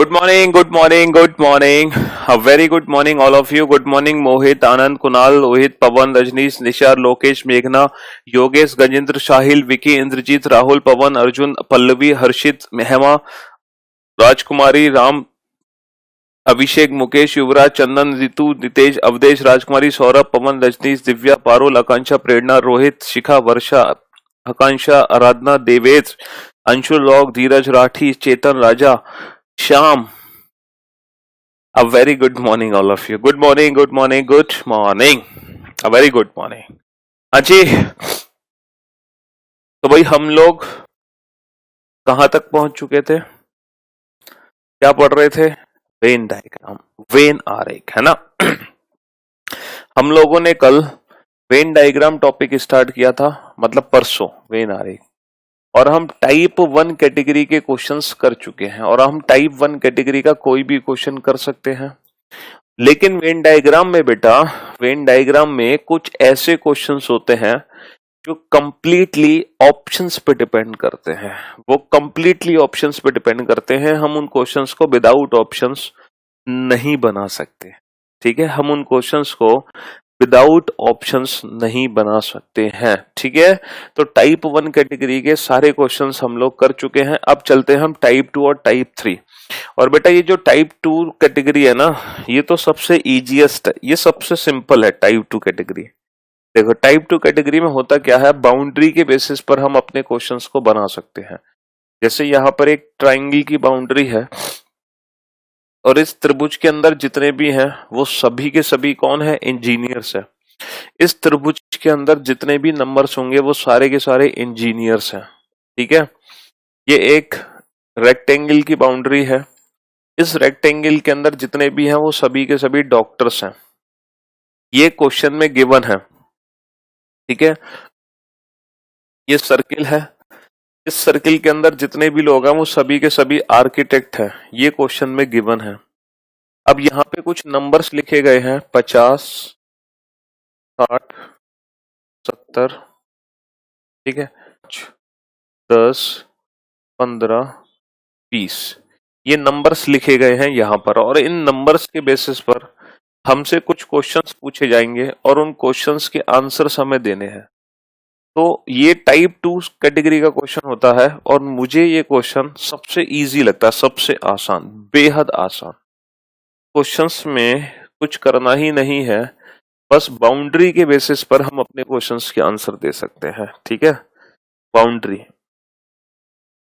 Good morning, good morning, good morning. A very good morning, all of you. Good morning, Mohit, Anand, Kunal, Ohit, Pawan, Rajनीश, निशार, लोकेश, मेघना, योगेश, गजेंद्र, शाहिल, विकी, इंद्रजीत, राहुल, पवन, अर्जुन, पल्लवी, हर्षित, मेहमा, राजकुमारी, राम, अभिषेक, मुकेश, युवराज, चंदन, रितु, नितेश, अवधेश, राजकुमारी, सौरभ, पवन, रजनीश, दिव्या, पारुल, आकांक्षा, प्रेरणा, रोहित, शिखा, वर्षा, आकांक्षा, आराधना, देवेश, अंशु, लॉग, Dheeraj, Rathi, Chetan, Raja, Shyam. A very good morning, all of you. Good morning, good morning, good morning. A very good morning. हाँ जी, तो भाई हम लोग कहाँ तक पहुंच चुके थे? क्या पढ़ रहे थे? वेन डायग्राम, वेन आरेख, है ना? हम लोगों ने कल वेन डायग्राम टॉपिक स्टार्ट किया था, मतलब परसों वेन आरेख, और हम टाइप 1 कैटेगरी के क्वेश्चंस कर चुके हैं, और हम टाइप 1 कैटेगरी का कोई भी क्वेश्चन कर सकते हैं. लेकिन वेन डायग्राम में बेटा, वेन डायग्राम में कुछ ऐसे क्वेश्चंस होते हैं जो कंप्लीटली ऑप्शंस पे डिपेंड करते हैं. वो कंप्लीटली ऑप्शंस पे डिपेंड करते हैं. हम उन क्वेश्चंस को विदाउट ऑप्शंस नहीं बना सकते. ठीक है, हम उन क्वेश्चंस को विदाउट ऑप्शंस नहीं बना सकते हैं. ठीक है, तो टाइप 1 कैटेगरी के सारे क्वेश्चंस हम लोग कर चुके हैं. अब चलते हैं हम टाइप 2 और टाइप 3. और बेटा ये जो टाइप 2 कैटेगरी है ना, ये तो सबसे इजीएस्ट है, ये सबसे सिंपल है टाइप 2 कैटेगरी. देखो टाइप 2 कैटेगरी में होता क्या है, बाउंड्री के बेसिस पर हम अपने क्वेश्चंस को बना सकते हैं. जैसे यहाँ पर एक ट्राइंगल की बाउंड्री है, और इस त्रिभुज के अंदर जितने भी हैं वो सभी के सभी कौन है? इंजीनियर्स है. इस त्रिभुज के अंदर जितने भी नंबर्स होंगे वो सारे के सारे इंजीनियर्स हैं. ठीक है, ये एक रेक्टेंगल की बाउंड्री है. इस रेक्टेंगल के अंदर जितने भी हैं वो सभी के सभी डॉक्टर्स हैं. ये क्वेश्चन में गिवन है. ठीक है, ये सर्किल है. इस सर्किल के अंदर जितने भी लोग हैं वो सभी के सभी आर्किटेक्ट हैं. ये क्वेश्चन में गिवन है. अब यहाँ पे कुछ नंबर्स लिखे गए हैं, 50, 60, 70. ठीक है, 10, 15, 20. ये नंबर्स लिखे गए हैं यहाँ पर, और इन नंबर्स के बेसिस पर हमसे कुछ क्वेश्चंस पूछे जाएंगे और उन क्वेश्चंस के आंसर्स हमें देने हैं. तो ये टाइप 2 कैटेगरी का क्वेश्चन होता है, और मुझे ये क्वेश्चन सबसे इजी लगता है, सबसे आसान, बेहद आसान. क्वेश्चंस में कुछ करना ही नहीं है, बस बाउंड्री के बेसिस पर हम अपने क्वेश्चंस के आंसर दे सकते हैं. ठीक है, बाउंड्री.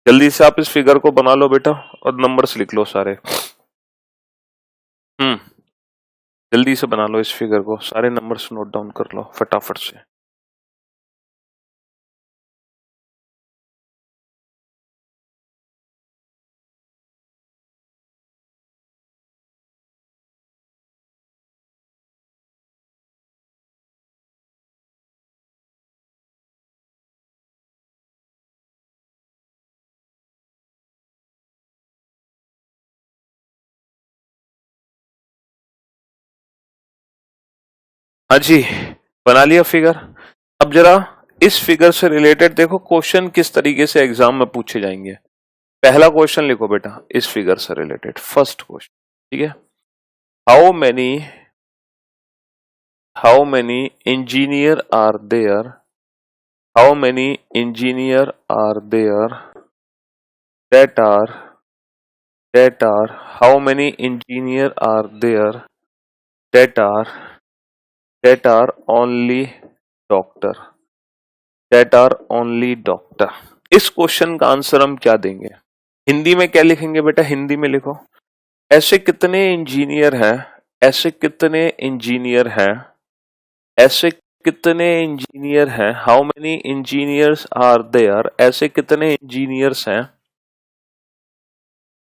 जल्दी से आप इस फिगर को बना लो बेटा, और नंबर्स लिख लो सारे. जल्दी से बना लो इस फिगर को, सारे नंबर्स नोट डाउन कर लो फटाफट से. हाँ जी, बना लिया फिगर. अब जरा इस फिगर से रिलेटेड देखो क्वेश्चन किस तरीके से एग्जाम में पूछे जाएंगे. पहला क्वेश्चन लिखो बेटा इस फिगर से रिलेटेड, फर्स्ट क्वेश्चन. ठीक है, how many engineer are there, how many engineer are there that are how many engineer are there that are only doctor, that are only doctor. इस क्वेश्चन का answer हम क्या देंगे? हिंदी में क्या लिखेंगे बेटा? हिंदी में लिखो, ऐसे कितने इंजीनियर हैं, ऐसे कितने इंजीनियर हैं, ऐसे कितने इंजीनियर हैं, how many engineers are there, ऐसे कितने इंजीनियर्स हैं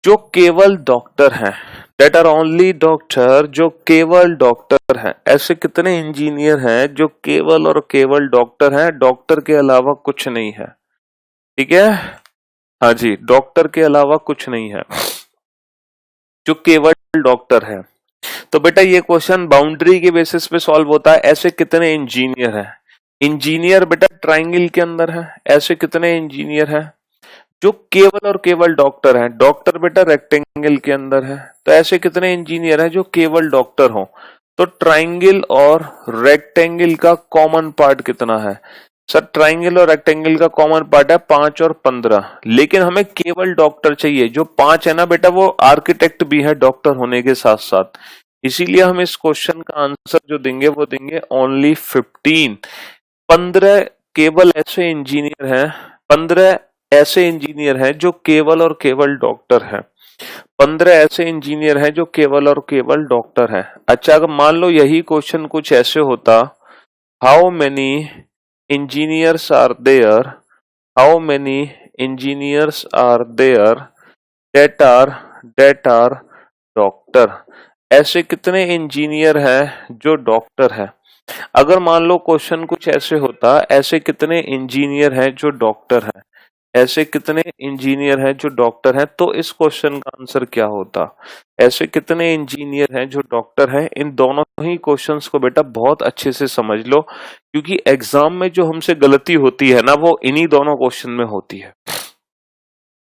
जो केवल डॉक्टर हैं, डेट आर ओनली डॉक्टर, जो केवल डॉक्टर हैं. ऐसे कितने इंजीनियर हैं जो केवल और केवल डॉक्टर हैं, डॉक्टर के अलावा कुछ नहीं है. ठीक है, हाँ जी, डॉक्टर के अलावा कुछ नहीं है, जो केवल डॉक्टर है. तो बेटा ये क्वेश्चन बाउंड्री के बेसिस पे सॉल्व होता है. ऐसे कितने इंजीनियर हैं, इंजीनियर बेटा ट्राइंगल के अंदर है, ऐसे कितने इंजीनियर हैं, जो केवल और केवल डॉक्टर है। डॉक्टर बेटा रेक्टेंगल के अंदर है, तो ऐसे कितने इंजीनियर हैं जो केवल डॉक्टर हो? तो ट्राइंगल और रेक्टेंगल का कॉमन पार्ट कितना है? सर ट्राइंगल और रेक्टेंगल का कॉमन पार्ट है 5 और 15, लेकिन हमें केवल डॉक्टर चाहिए। जो 5 है ना बेटा वो आर्किटेक्ट भी है डॉक्टर होने के साथ साथ, इसीलिए हम इस क्वेश्चन का आंसर जो देंगे वो देंगे ओनली 15। 15 केवल ऐसे इंजीनियर हैं, 15 ऐसे इंजीनियर हैं जो केवल और केवल डॉक्टर हैं। 15 ऐसे इंजीनियर हैं जो केवल और केवल डॉक्टर हैं। अच्छा अगर मान लो यही क्वेश्चन कुछ ऐसे होता, how many engineers are there, how many engineers are there that are doctor, ऐसे कितने इंजीनियर हैं जो डॉक्टर हैं। अगर मान लो क्वेश्चन कुछ ऐसे होता, ऐसे कितने इंजीनियर हैं जो डॉक्टर हैं, ऐसे कितने इंजीनियर हैं जो डॉक्टर हैं, तो इस क्वेश्चन का आंसर क्या होता? ऐसे कितने इंजीनियर हैं जो डॉक्टर हैं। इन दोनों ही क्वेश्चंस को बेटा बहुत अच्छे से समझ लो, क्योंकि एग्जाम में जो हमसे गलती होती है ना वो इन्हीं दोनों क्वेश्चन में होती है।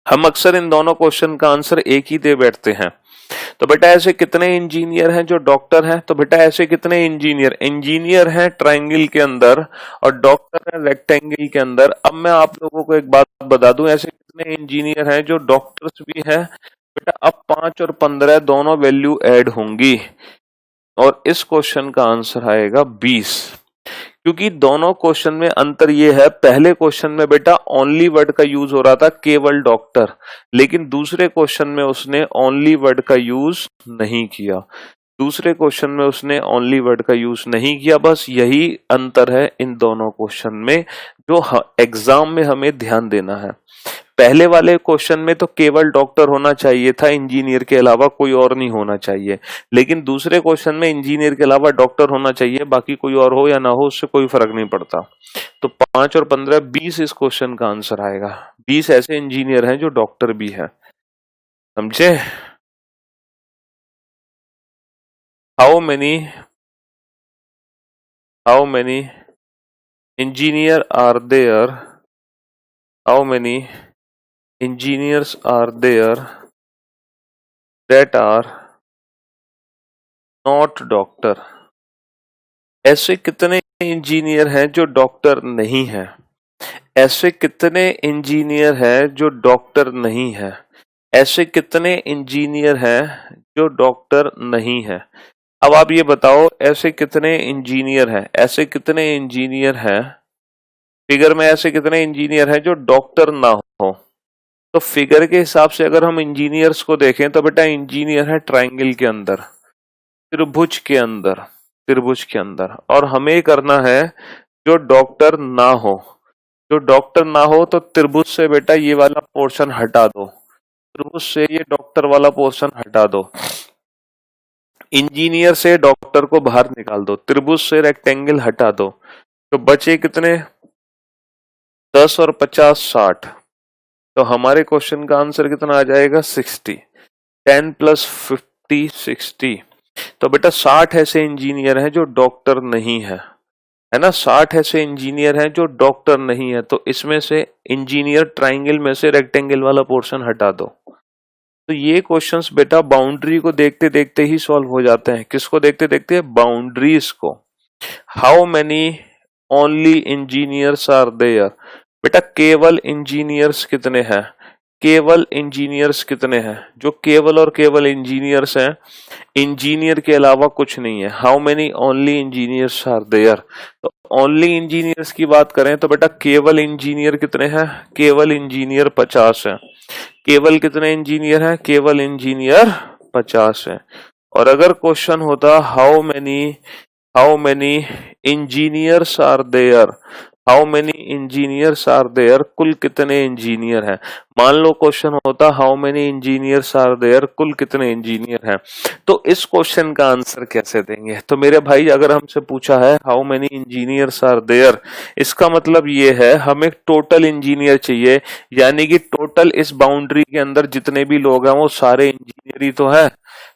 हम अक्सर इन दोनों क्वेश्चन का आंसर एक ही दे बैठते हैं। तो बेटा ऐसे कितने इंजीनियर हैं जो डॉक्टर हैं, तो बेटा ऐसे कितने इंजीनियर हैं ट्राइंगल के अंदर और डॉक्टर है रेक्टेंगल के अंदर। अब मैं आप लोगों को एक बात बता दूं, ऐसे कितने इंजीनियर हैं जो डॉक्टर्स भी हैं। बेटा अब 5 और 15 दोनों वैल्यू ऐड होंगी और इस क्वेश्चन का आंसर आएगा 20। क्योंकि दोनों क्वेश्चन में अंतर ये है, पहले क्वेश्चन में बेटा ओनली वर्ड का यूज हो रहा था केवल डॉक्टर, लेकिन दूसरे क्वेश्चन में उसने ओनली वर्ड का यूज नहीं किया। दूसरे क्वेश्चन में उसने ओनली वर्ड का यूज नहीं किया। बस यही अंतर है इन दोनों क्वेश्चन में जो एग्जाम में हमें ध्यान देना है। पहले वाले क्वेश्चन में तो केवल डॉक्टर होना चाहिए था, इंजीनियर के अलावा कोई और नहीं होना चाहिए, लेकिन दूसरे क्वेश्चन में इंजीनियर के अलावा डॉक्टर होना चाहिए, बाकी कोई और हो या ना हो उससे कोई फर्क नहीं पड़ता। तो 5 और 15 20 इस क्वेश्चन का आंसर आएगा। 20 ऐसे इंजीनियर हैं जो डॉक्टर भी हैं, समझे? How many engineer are there, how many engineers are there that are not doctor, ऐसे कितने इंजीनियर हैं जो डॉक्टर नहीं है। ऐसे कितने इंजीनियर हैं जो डॉक्टर नहीं है। ऐसे कितने इंजीनियर हैं जो डॉक्टर नहीं है। अब आप ये बताओ ऐसे कितने इंजीनियर हैं, ऐसे कितने इंजीनियर हैं फिगर में, ऐसे कितने इंजीनियर हैं जो डॉक्टर ना हो। तो फिगर के हिसाब से अगर हम इंजीनियर्स को देखें तो बेटा इंजीनियर है ट्राइंगल के अंदर, त्रिभुज के अंदर, त्रिभुज के अंदर, और हमें करना है जो डॉक्टर ना हो। जो डॉक्टर ना हो तो त्रिभुज से बेटा ये वाला पोर्शन हटा दो, त्रिभुज से ये डॉक्टर वाला पोर्शन हटा दो, इंजीनियर से डॉक्टर को बाहर निकाल दो, त्रिभुज से रेक्टेंगल हटा दो, तो बचे कितने? 10 और 50 60। तो हमारे क्वेश्चन का आंसर कितना आ जाएगा? 60। 10 + 50 60। तो बेटा 60 ऐसे इंजीनियर हैं जो डॉक्टर नहीं है ना। 60 ऐसे इंजीनियर हैं जो डॉक्टर नहीं है। तो इसमें से इंजीनियर ट्राइंगल में से रेक्टेंगल वाला पोर्शन हटा दो। तो ये क्वेश्चंस बेटा बाउंड्री को देखते देखते ही सॉल्व हो जाते हैं। किसको देखते देखते? बाउंड्रीज को। How many only engineers are there, बेटा केवल इंजीनियर्स कितने हैं, केवल इंजीनियर्स कितने हैं, जो केवल और केवल इंजीनियर्स हैं, इंजीनियर के अलावा कुछ नहीं है। How many only engineers are there, तो ओनली इंजीनियर्स की बात करें तो बेटा केवल इंजीनियर कितने हैं? केवल इंजीनियर 50 है। केवल कितने इंजीनियर हैं? केवल इंजीनियर 50 है। और अगर क्वेश्चन होता how many engineers are there, how many engineers are there, कुल कितने इंजीनियर हैं। मान लो क्वेश्चन होता how many engineers are there, कुल कितने इंजीनियर हैं, तो इस क्वेश्चन का आंसर कैसे देंगे? तो मेरे भाई अगर हमसे पूछा है how many engineers are there, इसका मतलब ये है हमें टोटल इंजीनियर चाहिए, यानी कि टोटल इस बाउंड्री के अंदर जितने भी लोग हैं वो सारे इंजीनियर ही तो है।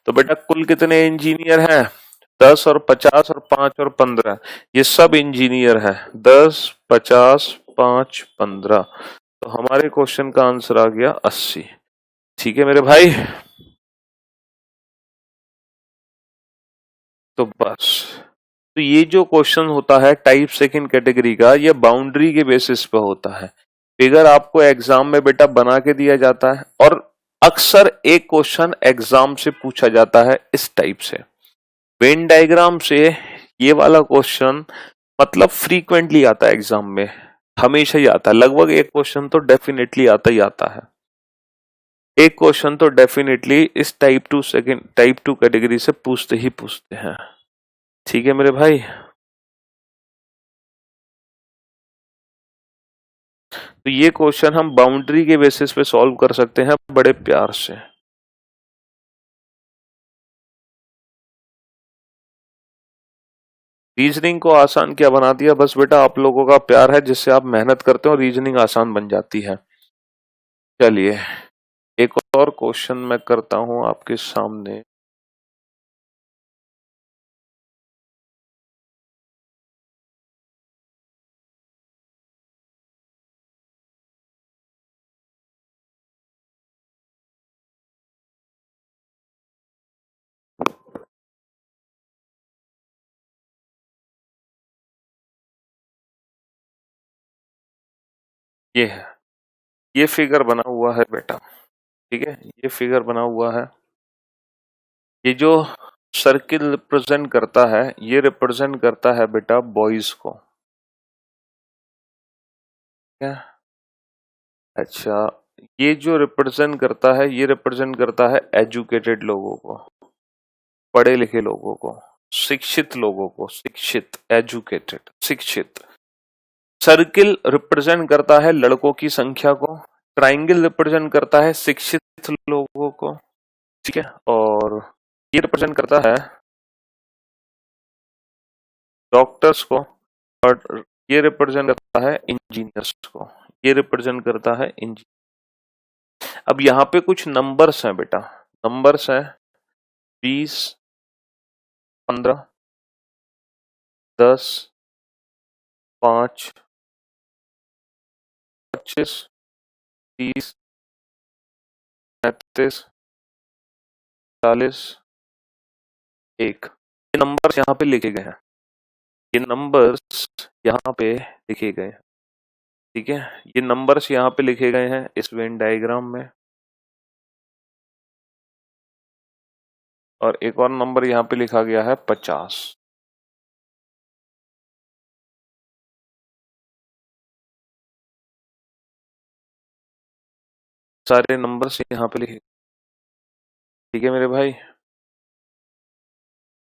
तो बेटा कुल कितने इंजीनियर हैं? 10 और 50 और 5 और 15, ये सब इंजीनियर हैं। 10 50 5 15, तो हमारे क्वेश्चन का आंसर आ गया 80। ठीक है मेरे भाई, तो बस, तो ये जो क्वेश्चन होता है टाइप सेकंड कैटेगरी का, ये बाउंड्री के बेसिस पे होता है। फिगर आपको एग्जाम में बेटा बना के दिया जाता है, और अक्सर एक क्वेश्चन एग्जाम से पूछा जाता है इस टाइप से, वेन डायग्राम से। ये वाला क्वेश्चन मतलब फ्रीक्वेंटली आता है एग्जाम में, हमेशा ही आता है, लगभग एक क्वेश्चन तो डेफिनेटली आता ही आता है, एक क्वेश्चन तो डेफिनेटली इस टाइप टू कैटेगरी से पूछते ही पूछते हैं। ठीक है मेरे भाई, तो ये क्वेश्चन हम बाउंड्री के बेसिस पे सॉल्व कर सकते हैं बड़े प्यार से। रीजनिंग को आसान क्या बना दिया, बस बेटा आप लोगों का प्यार है जिससे आप मेहनत करते हो, रीजनिंग आसान बन जाती है। चलिए एक और क्वेश्चन मैं करता हूं आपके सामने। ये है, ये फिगर बना हुआ है बेटा, ठीक है, ये फिगर बना हुआ है। ये जो सर्किल रिप्रेजेंट करता है, ये रिप्रेजेंट करता है बेटा बॉयज को, क्या? अच्छा, ये जो रिप्रेजेंट करता है, ये रिप्रेजेंट करता है एजुकेटेड लोगों को, पढ़े लिखे लोगों को, शिक्षित लोगों को, शिक्षित, एजुकेटेड, शिक्षित। सर्किल रिप्रेजेंट करता है लड़कों की संख्या को, ट्राइंगल रिप्रेजेंट करता है शिक्षित लोगों को, ठीक है, और ये रिप्रेजेंट करता है डॉक्टर्स को, और ये रिप्रेजेंट करता है इंजीनियर्स को, ये रिप्रेजेंट करता है इंजीनियर। अब यहाँ पे कुछ नंबर्स हैं बेटा, नंबर्स हैं 20, 15, 10, 5, 25, 30, 35, 40, 1। ये नंबर्स यहाँ पे लिखे गए हैं, ये नंबर्स यहाँ पे लिखे गए हैं, ठीक है, ये नंबर्स यहाँ पे लिखे गए हैं इस वेन डायग्राम में, और एक और नंबर यहाँ पे लिखा गया है 50। सारे नंबर्स यहाँ पे लिखे, ठीक है मेरे भाई।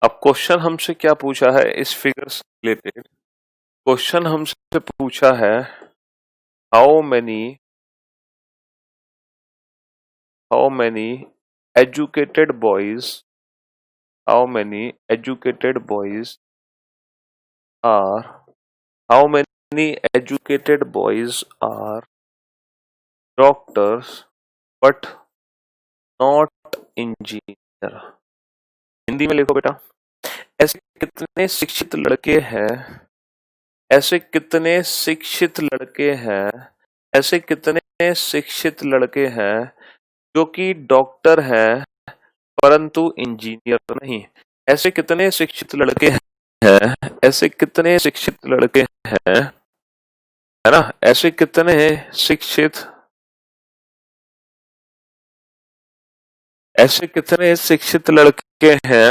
अब क्वेश्चन हमसे क्या पूछा है इस फिगर से रिलेटेड, क्वेश्चन हमसे पूछा है how many educated boys, how many educated boys are, how many educated boys are doctors but not engineer. Hindi में लिखो बेटा, ऐसे कितने शिक्षित लड़के हैं, ऐसे कितने शिक्षित लड़के हैं, ऐसे कितने शिक्षित लड़के हैं जो कि डॉक्टर हैं परंतु इंजीनियर नहीं। ऐसे कितने शिक्षित लड़के हैं, ऐसे कितने शिक्षित लड़के हैं, है ना, ऐसे कितने शिक्षित, ऐसे कितने शिक्षित लड़के हैं।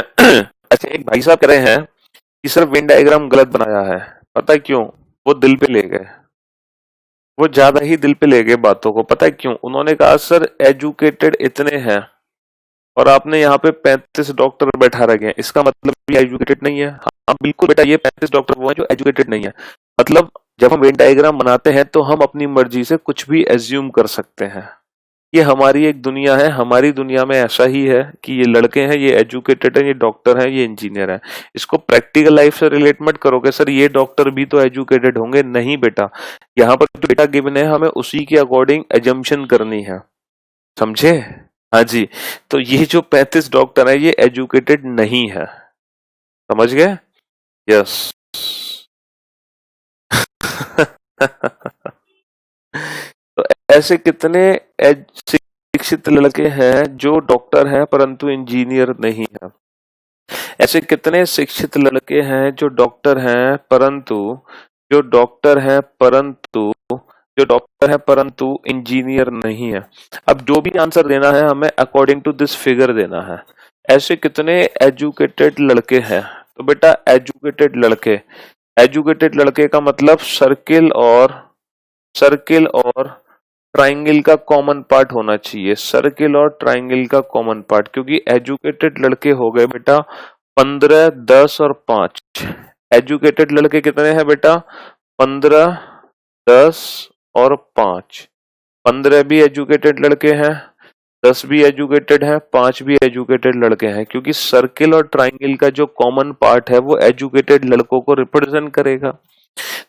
अच्छा, एक भाई साहब कह रहे हैं कि सर वेन डायग्राम गलत बनाया है, पता है क्यों? वो दिल पे ले गए, वो ज्यादा ही दिल पे ले गए बातों को, पता है क्यों? उन्होंने कहा सर एजुकेटेड इतने हैं, और आपने यहाँ पे 35 डॉक्टर बैठा रखे हैं, इसका मतलब ये एजुकेटेड नहीं है। हाँ बिल्कुल बेटा, ये 35 डॉक्टर वो हैं जो एजुकेटेड नहीं है। मतलब जब हम वेन डायग्राम बनाते हैं तो हम अपनी मर्जी से कुछ भी एज्यूम कर सकते हैं। ये हमारी एक दुनिया है, हमारी दुनिया में ऐसा ही है कि ये लड़के हैं, ये एजुकेटेड है, ये डॉक्टर है, ये इंजीनियर है। इसको प्रैक्टिकल लाइफ से रिलेट मत करो कि सर ये डॉक्टर भी तो एजुकेटेड होंगे, नहीं बेटा। यहाँ पर जो डेटा गिवन है हमें उसी के अकॉर्डिंग एजम्पशन करनी है, समझे? हाँ जी, तो ये जो 35 डॉक्टर है ये एजुकेटेड नहीं है, समझ गए? यस। तो ऐसे कितने शिक्षित लड़के हैं जो डॉक्टर हैं परंतु इंजीनियर नहीं है? ऐसे कितने शिक्षित लड़के हैं जो डॉक्टर हैं परंतु जो डॉक्टर हैं परंतु जो डॉक्टर है परंतु इंजीनियर नहीं है? अब जो भी आंसर देना है हमें अकॉर्डिंग टू दिस फिगर देना है। ऐसे कितने एजुकेटेड लड़के हैं? तो बेटा एजुकेटेड लड़के का मतलब सर्किल और ट्राइंगल का कॉमन पार्ट होना चाहिए, सर्किल और ट्राइंगल का कॉमन पार्ट, क्योंकि एजुकेटेड लड़के हो गए बेटा 15, 10 और 5। एजुकेटेड लड़के कितने हैं बेटा? 15, 10 और 5। 15 भी एजुकेटेड लड़के हैं, 10 भी एजुकेटेड है, 5 भी एजुकेटेड लड़के हैं, क्योंकि सर्किल और ट्राइंगल का जो कॉमन पार्ट है वो एजुकेटेड लड़कों को रिप्रेजेंट करेगा।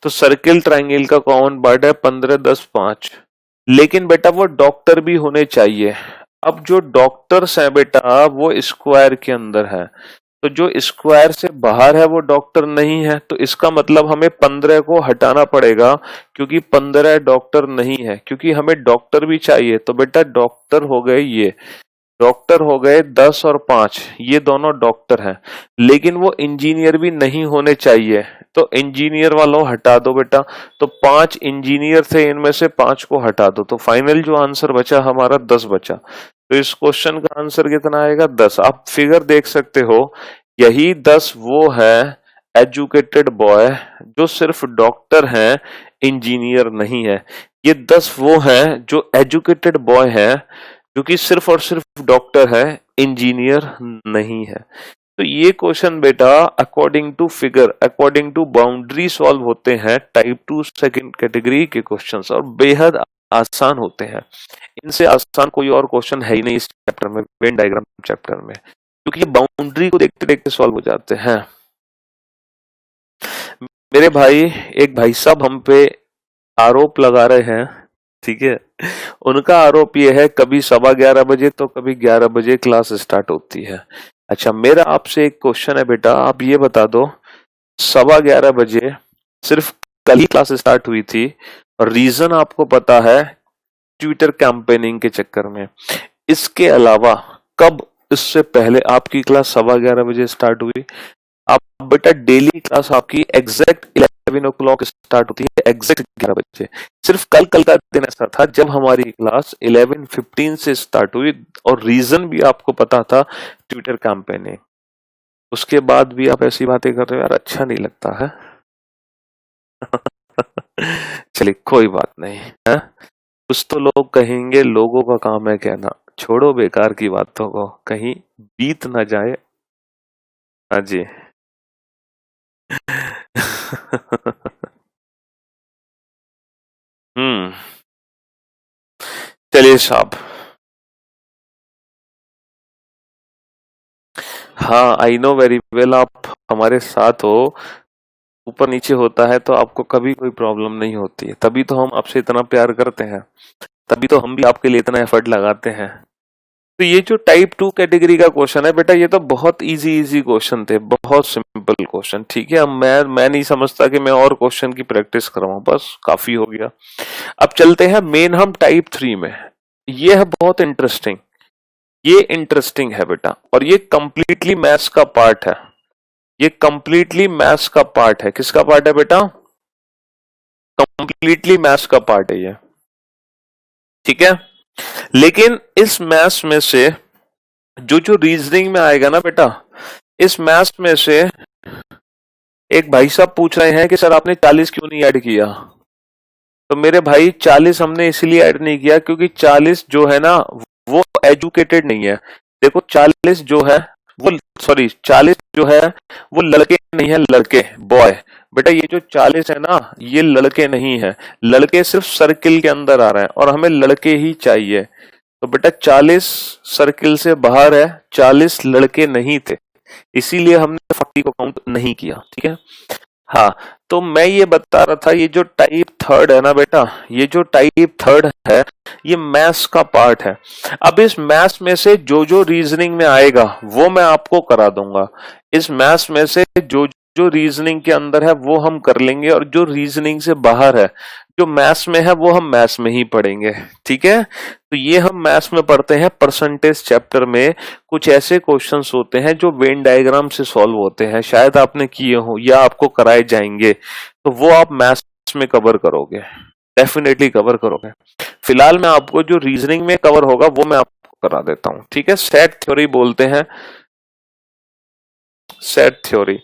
तो सर्किल ट्राइंगल का कॉमन पार्ट है 15, 10, 5। लेकिन बेटा वो डॉक्टर भी होने चाहिए। अब जो डॉक्टर्स हैं बेटा वो स्क्वायर के अंदर है, तो जो स्क्वायर से बाहर है वो डॉक्टर नहीं है, तो इसका मतलब हमें 15 को हटाना पड़ेगा, क्योंकि 15 डॉक्टर नहीं है, क्योंकि हमें डॉक्टर भी चाहिए। तो बेटा डॉक्टर हो गए, ये डॉक्टर हो गए 10 और 5, ये दोनों डॉक्टर हैं, लेकिन वो इंजीनियर भी नहीं होने चाहिए, तो इंजीनियर वालों हटा दो बेटा। तो 5 इंजीनियर थे, इनमें से 5 को हटा दो, तो फाइनल जो आंसर बचा हमारा 10 बचा। तो इस क्वेश्चन का आंसर कितना आएगा? 10। आप फिगर देख सकते हो, यही 10 वो है एजुकेटेड बॉय जो सिर्फ डॉक्टर हैं, इंजीनियर नहीं है। ये 10 वो हैं जो एजुकेटेड बॉय है जो कि सिर्फ और सिर्फ डॉक्टर है, इंजीनियर नहीं है। तो ये क्वेश्चन बेटा according to figure, according to boundary solve होते हैं टाइप 2 सेकंड कैटेगरी के क्वेश्चंस, और बेहद आसान होते हैं। इनसे आसान कोई और क्वेश्चन है ही नहीं इस चैप्टर में, वेन डायग्राम चैप्टर में, क्योंकि ये बाउंड्री को देखते देखते सॉल्व हो जाते हैं। मेरे भाई, एक भाई साहब हम पे आरोप लगा रहे हैं, ठीक है। उनका आरोप ये है कभी 11:15 बजे तो कभी 11 बजे क्लास स्टार्ट होती है। अच्छा, मेरा आपसे एक क्वेश्चन है बेटा, आप ये बता दो 11:15 बजे सिर्फ कल ही क्लास स्टार्ट हुई थी, और रीजन आपको पता है, ट्विटर कैंपेनिंग के चक्कर में। इसके अलावा कब इससे पहले आपकी क्लास 11:15 बजे स्टार्ट हुई? आप बेटा डेली क्लास आपकी एग्जैक्ट 11 o'clock स्टार्ट होती है, एग्जैक्ट 11 बजे। सिर्फ कल का दिन ऐसा था जब हमारी क्लास 11:15 से स्टार्ट हुई, और रीजन भी आपको पता था, ट्विटर कैंपेनिंग। उसके बाद भी आप ऐसी बातें कर रहे हो यार, अच्छा नहीं लगता है। चलिए कोई बात नहीं है, कुछ तो लोग कहेंगे, लोगों का काम है कहना, छोड़ो बेकार की बातों को, कहीं बीत ना जाए। हाँ जी। चलिए साहब, हाँ आई नो वेरी वेल, आप हमारे साथ हो, ऊपर नीचे होता है तो आपको कभी कोई प्रॉब्लम नहीं होती है, तभी तो हम आपसे इतना प्यार करते हैं, तभी तो हम भी आपके लिए इतना एफर्ट लगाते हैं। तो ये जो टाइप 2 कैटेगरी का क्वेश्चन है बेटा, ये तो बहुत इजी क्वेश्चन थे, बहुत सिंपल क्वेश्चन, ठीक है। अब मैं नहीं समझता कि मैं और क्वेश्चन की प्रैक्टिस कराऊं, बस काफी हो गया। अब चलते हैं मेन हम टाइप 3 में। ये है बहुत इंटरेस्टिंग, ये इंटरेस्टिंग है बेटा, और ये कंप्लीटली मैथ्स का पार्ट है, ये कंप्लीटली मैथ्स का पार्ट है। किसका पार्ट है बेटा? कंप्लीटली मैथ्स का पार्ट है ये, ठीक है। लेकिन इस मैथ्स में से जो रीजनिंग में आएगा ना बेटा, इस मैथ्स में से एक भाई साहब पूछ रहे हैं कि सर आपने 40 क्यों नहीं ऐड किया? तो मेरे भाई 40 हमने इसलिए ऐड नहीं किया क्योंकि 40 जो है ना वो एजुकेटेड नहीं है। देखो 40 जो है वो, सॉरी 40 जो है वो लड़के नहीं है, लड़के, बॉय। बेटा ये जो 40 है ना, ये लड़के नहीं है, लड़के सिर्फ सर्किल के अंदर आ रहे हैं, और हमें लड़के ही चाहिए। तो बेटा 40 सर्किल से बाहर है, 40 लड़के नहीं थे, इसीलिए हमने 40 को काउंट नहीं किया, ठीक है। हाँ, तो मैं ये बता रहा था, ये जो टाइप 3 है ना बेटा, ये जो टाइप 3 है, ये मैथ्स का पार्ट है। अब इस मैथ्स में से जो रीजनिंग में आएगा वो मैं आपको करा दूंगा। इस मैथ्स में से जो जो रीजनिंग के अंदर है वो हम कर लेंगे, और जो रीजनिंग से बाहर है, जो मैथ्स में है, वो हम मैथ्स में ही पढ़ेंगे। ठीक है, तो ये हम मैथ्स में पढ़ते हैं। परसेंटेज चैप्टर में कुछ ऐसे क्वेश्चंस होते हैं जो वेन डायग्राम से सॉल्व होते हैं, शायद आपने किए हो या आपको कराए जाएंगे, तो वो आप मैथ्स में कवर करोगे, डेफिनेटली कवर करोगे। फिलहाल मैं आपको जो रीजनिंग में कवर होगा वो मैं आपको करा देता हूं। ठीक है, सेट थ्योरी बोलते हैं, सेट थ्योरी।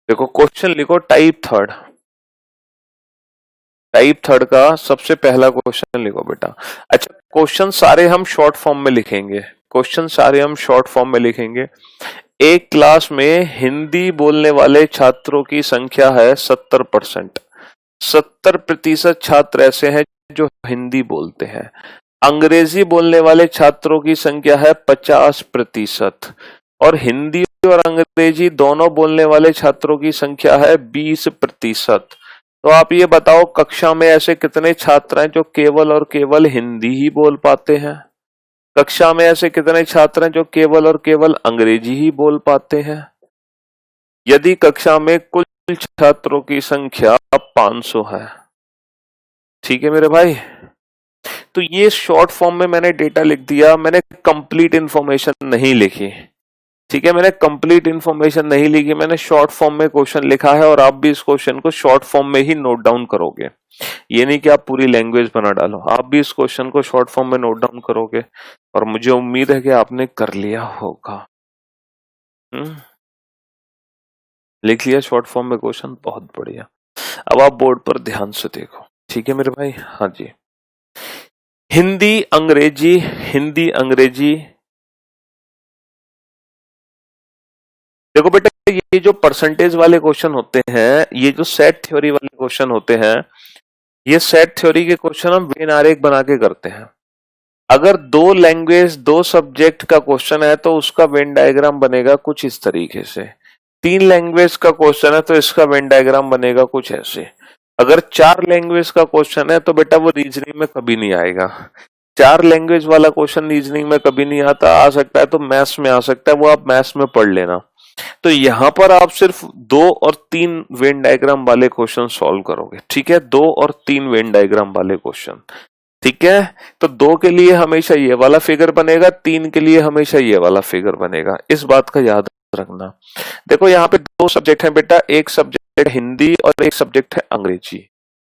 देखो क्वेश्चन लिखो, टाइप थर्ड, टाइप थर्ड का सबसे पहला क्वेश्चन लिखो बेटा। अच्छा, क्वेश्चन सारे हम शॉर्ट फॉर्म में लिखेंगे, क्वेश्चन सारे हम शॉर्ट फॉर्म में लिखेंगे। एक क्लास में हिंदी बोलने वाले छात्रों की संख्या है 70%। 70% छात्र ऐसे हैं जो हिंदी बोलते हैं। अंग्रेजी बोलने वाले छात्रों की संख्या है 50%, और हिंदी और अंग्रेजी दोनों बोलने वाले छात्रों की संख्या है 20%। तो आप ये बताओ, कक्षा में ऐसे कितने छात्र हैं जो केवल और केवल हिंदी ही बोल पाते हैं? कक्षा में ऐसे कितने छात्र हैं जो केवल और केवल अंग्रेजी ही बोल पाते हैं? यदि कक्षा में कुल छात्रों की संख्या 500 है, ठीक है मेरे भाई, तो ये शॉर्ट फॉर्म में मैंने डेटा लिख दिया, मैंने कंप्लीट इंफॉर्मेशन नहीं लिखी। ठीक है, मैंने कंप्लीट इंफॉर्मेशन नहीं लिखी, मैंने शॉर्ट फॉर्म में क्वेश्चन लिखा है, और आप भी इस क्वेश्चन को शॉर्ट फॉर्म में ही नोट डाउन करोगे। ये नहीं कि आप पूरी लैंग्वेज बना डालो, आप भी इस क्वेश्चन को शॉर्ट फॉर्म में नोट डाउन करोगे, और मुझे उम्मीद है कि आपने कर लिया होगा। लिख लिया शॉर्ट फॉर्म में क्वेश्चन, बहुत बढ़िया। अब आप बोर्ड पर ध्यान से देखो। ठीक है मेरे भाई, हाँ जी। हिंदी अंग्रेजी, हिंदी अंग्रेजी, देखो बेटा, ये जो परसेंटेज वाले क्वेश्चन होते हैं, ये जो सेट थ्योरी वाले क्वेश्चन होते हैं, ये सेट थ्योरी के क्वेश्चन हम वेन आरेख बना के करते हैं। अगर 2 लैंग्वेज 2 सब्जेक्ट का क्वेश्चन है तो उसका वेन डायग्राम बनेगा कुछ इस तरीके से। 3 लैंग्वेज का क्वेश्चन है तो इसका वेन डायग्राम बनेगा कुछ ऐसे। अगर 4 लैंग्वेज का क्वेश्चन है तो बेटा वो रीजनिंग में कभी नहीं आएगा। 4 लैंग्वेज वाला क्वेश्चन रीजनिंग में कभी नहीं आता, आ सकता है तो मैथ्स में आ सकता है, वो आप मैथ्स में पढ़ लेना। तो यहां पर आप सिर्फ 2 और 3 वेन डायग्राम वाले क्वेश्चन सॉल्व करोगे। ठीक है, 2 और 3 वेन डायग्राम वाले क्वेश्चन। ठीक है, तो 2 के लिए हमेशा ये वाला फिगर बनेगा, 3 के लिए हमेशा ये वाला फिगर बनेगा, इस बात का याद रखना। देखो यहाँ पे 2 सब्जेक्ट हैं बेटा, एक सब्जेक्ट हिंदी और एक सब्जेक्ट है अंग्रेजी।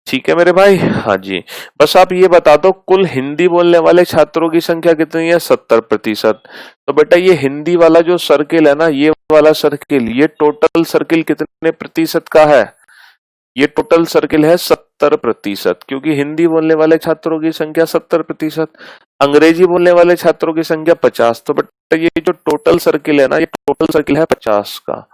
ठीक है मेरे भाई, हाँ जी। बस आप ये बता दो, कुल हिंदी बोलने वाले छात्रों की संख्या कितनी है? 70%। तो बेटा ये हिंदी वाला जो सर्किल है ना, ये वाला सर्किल, ये टोटल सर्किल कितने प्रतिशत का है? ये टोटल सर्किल है 70%, क्योंकि हिंदी बोलने वाले छात्रों की संख्या 70%, अंग्रेजी बोलने वाले छात्रों की संख्या 50। तो बेटा ये जो टोटल सर्किल है ना, ये टोटल सर्किल है 50 का,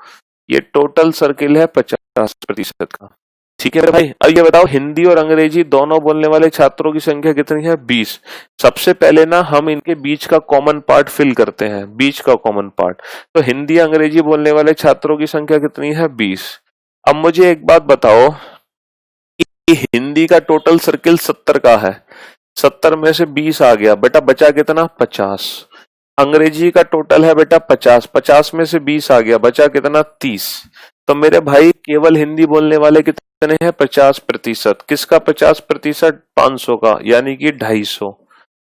ये टोटल सर्किल है 50% का। ठीक है भाई, अब ये बताओ, हिंदी और अंग्रेजी दोनों बोलने वाले छात्रों की संख्या कितनी है? 20। सबसे पहले ना हम इनके बीच का कॉमन पार्ट फिल करते हैं, बीच का कॉमन पार्ट। तो हिंदी अंग्रेजी बोलने वाले छात्रों की संख्या कितनी है? 20। अब मुझे एक बात बताओ कि हिंदी का टोटल सर्किल 70 का है, 70 में से 20 आ गया बेटा, बचा कितना? 50। अंग्रेजी का टोटल है बेटा 50, 50 में से 20 आ गया, बचा कितना? 30। तो मेरे भाई केवल हिंदी बोलने वाले कितने हैं? 50%। किसका 50%? 500 का, यानी कि 250।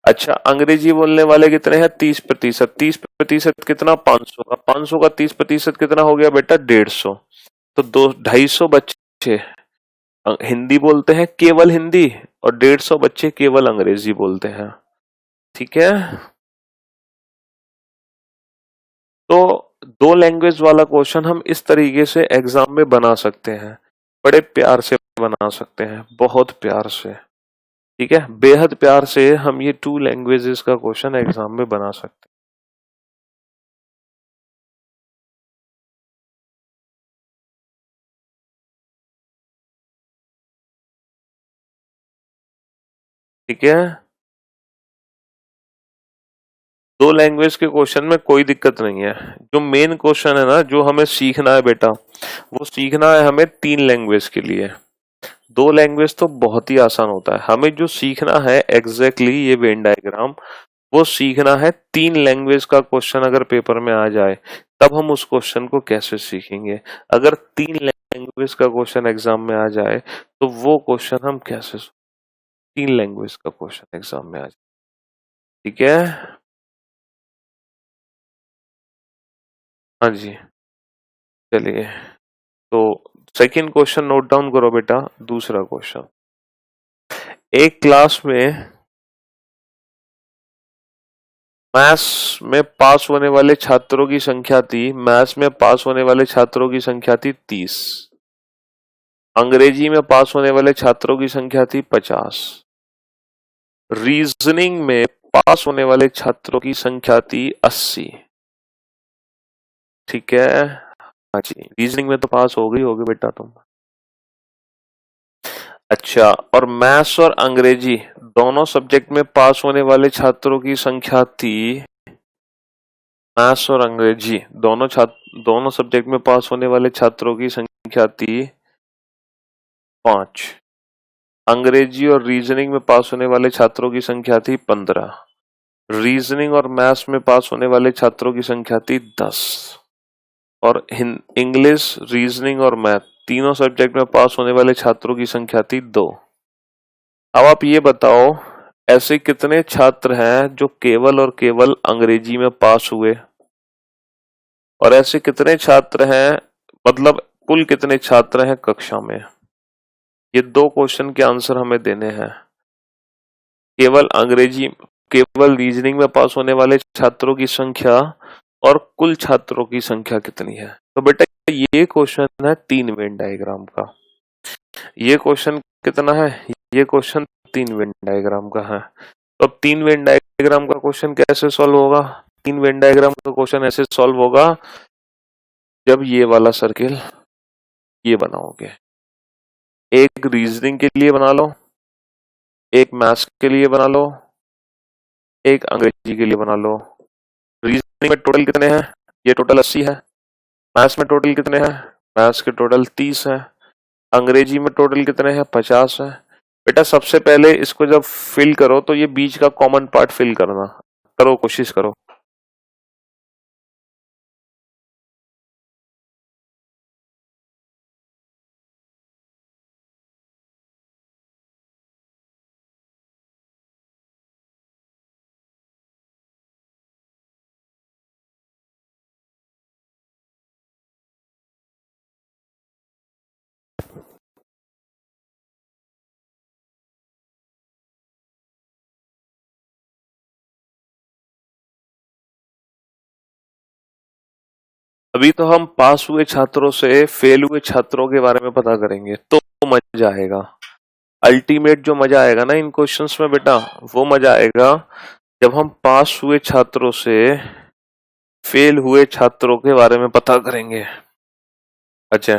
अच्छा, अंग्रेजी बोलने वाले कितने हैं? 30%। 30% कितना? 500 का। 500 का 30% कितना हो गया बेटा? 150। तो 250 बच्चे हिंदी बोलते हैं, केवल हिंदी, और 150 बच्चे केवल अंग्रेजी बोलते हैं। ठीक है, तो 2 लैंग्वेज वाला क्वेश्चन हम इस तरीके से एग्जाम में बना सकते हैं, बड़े प्यार से बना सकते हैं, बहुत प्यार से। ठीक है, बेहद प्यार से हम ये 2 लैंग्वेजेस का क्वेश्चन एग्जाम में बना सकते हैं। ठीक है, 2 लैंग्वेज के क्वेश्चन में कोई दिक्कत नहीं है। जो मेन क्वेश्चन है ना, जो हमें सीखना है बेटा, वो सीखना है हमें 3 लैंग्वेज के लिए। 2 लैंग्वेज तो बहुत ही आसान होता है, हमें जो सीखना है एग्जैक्टली ये वेन डायग्राम, वो सीखना है। 3 लैंग्वेज का क्वेश्चन अगर पेपर में आ जाए, तब हम उस क्वेश्चन को कैसे सीखेंगे। अगर 3 लैंग्वेज का क्वेश्चन एग्जाम में आ जाए तो वो क्वेश्चन हम कैसे 3 लैंग्वेज का क्वेश्चन एग्जाम में आ जाए। ठीक है, हाँ जी, चलिए। तो सेकंड क्वेश्चन नोट डाउन करो बेटा। दूसरा क्वेश्चन, एक क्लास में मैथ्स में पास होने वाले छात्रों की संख्या थी, मैथ्स में पास होने वाले छात्रों की संख्या थी 30, अंग्रेजी में पास होने वाले छात्रों की संख्या थी 50, रीजनिंग में पास होने वाले छात्रों की संख्या थी 80। ठीक है, हाँ जी, रीजनिंग में तो पास हो गई होगी बेटा तुम। अच्छा, और मैथ्स और अंग्रेजी दोनों सब्जेक्ट में पास होने वाले छात्रों की संख्या थी, मैथ्स और अंग्रेजी दोनों सब्जेक्ट में पास होने वाले छात्रों की संख्या थी 5, अंग्रेजी और रीजनिंग में पास होने वाले छात्रों की संख्या थी 15, रीजनिंग और मैथ्स में पास होने वाले छात्रों की संख्या थी 10, और इंग्लिश, रीजनिंग और मैथ तीनों सब्जेक्ट में पास होने वाले छात्रों की संख्या थी 2। अब आप ये बताओ, ऐसे कितने छात्र हैं जो केवल और केवल अंग्रेजी में पास हुए, और ऐसे कितने छात्र हैं, मतलब कुल कितने छात्र हैं कक्षा में। ये 2 क्वेश्चन के आंसर हमें देने हैं। केवल रीजनिंग में पास होने वाले छात्रों की संख्या और कुल छात्रों की संख्या कितनी है। तो बेटा ये क्वेश्चन है 3 वेन डायग्राम का। ये क्वेश्चन कितना है, ये क्वेश्चन 3 वेन डायग्राम का है। तो अब 3 वेन डायग्राम का क्वेश्चन कैसे सॉल्व होगा। 3 वेन डायग्राम का क्वेश्चन ऐसे सॉल्व होगा, जब ये वाला सर्किल ये बनाओगे, एक रीजनिंग के लिए बना लो, एक मैथ्स के लिए बना लो, एक अंग्रेजी के लिए बना लो। रीजनिंग में टोटल कितने हैं, ये टोटल 80 है। मैथ्स में टोटल कितने हैं, मैथ्स के टोटल 30 है। अंग्रेजी में टोटल कितने हैं, 50 है। बेटा सबसे पहले इसको जब फिल करो तो ये बीच का कॉमन पार्ट फिल करना, करो, कोशिश करो। अभी तो हम पास हुए छात्रों से फेल हुए छात्रों के बारे में पता करेंगे, तो मजा आएगा। अल्टीमेट जो मजा आएगा ना इन क्वेश्चंस में बेटा, वो मजा आएगा जब हम पास हुए छात्रों से फेल हुए छात्रों के बारे में पता करेंगे। अच्छा,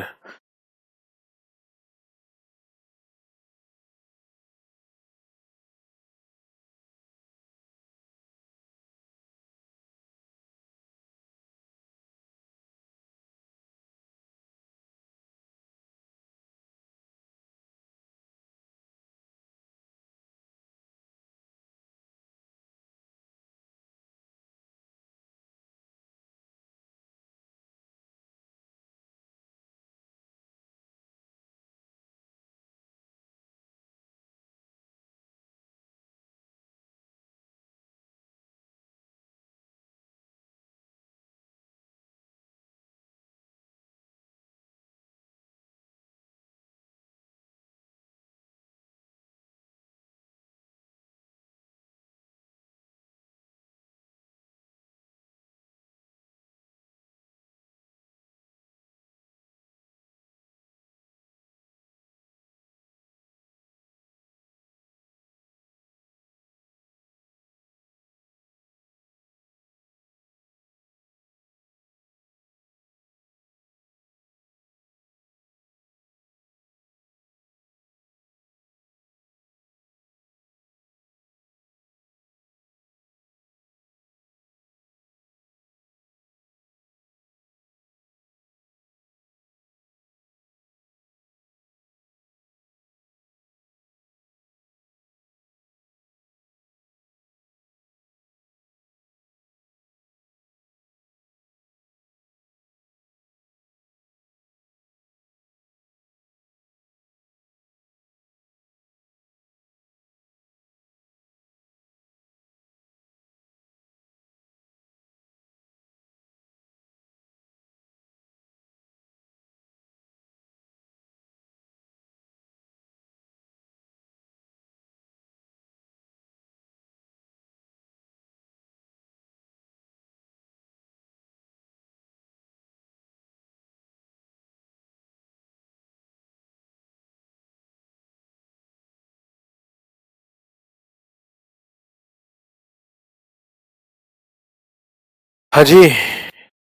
हाँ जी,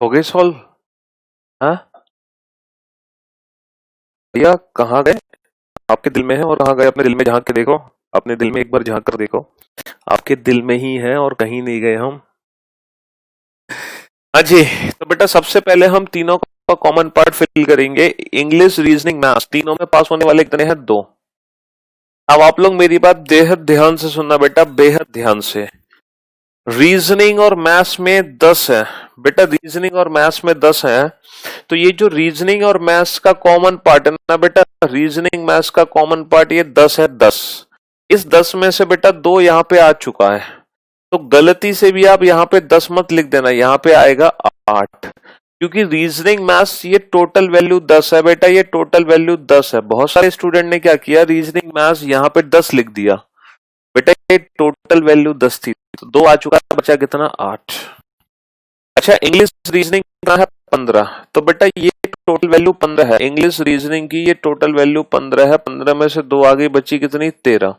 हो गई सॉल्व। हाँ भैया, कहाँ गए? आपके दिल में है और कहाँ गए? अपने दिल में झांक के देखो, अपने दिल में एक बार झांक कर देखो, आपके दिल में ही है और कहीं नहीं गए हम। हाँ जी, तो बेटा सबसे पहले हम तीनों का कॉमन पार्ट फिल करेंगे। इंग्लिश, रीजनिंग, मैथ्स, तीनों में पास होने वाले कितने हैं? 2। अब आप लोग मेरी बात बेहद ध्यान से सुनना बेटा, बेहद ध्यान से। रीजनिंग और मैथ्स में 10 है बेटा, रीजनिंग और मैथ्स में 10 है। तो ये जो रीजनिंग और मैथ्स का कॉमन पार्ट है ना बेटा, रीजनिंग मैथ्स का कॉमन पार्ट ये 10 है, 10। इस 10 में से बेटा 2 यहाँ पे आ चुका है, तो गलती से भी आप यहाँ पे 10 मत लिख देना, यहाँ पे आएगा 8। क्योंकि रीजनिंग मैथ्स ये टोटल वैल्यू 10 है बेटा, ये टोटल वैल्यू 10 है। बहुत सारे स्टूडेंट ने क्या किया, रीजनिंग मैथ्स यहाँ पे 10 लिख दिया। बेटा ये टोटल वैल्यू 10 थी, तो 2 आ चुका है, बचा कितना? 8। अच्छा, इंग्लिश रीजनिंग का है 15, तो बेटा ये टोटल वैल्यू 15 है। इंग्लिश रीजनिंग की ये टोटल वैल्यू 15 है, 15 में से 2 आ गई, बची कितनी? 13।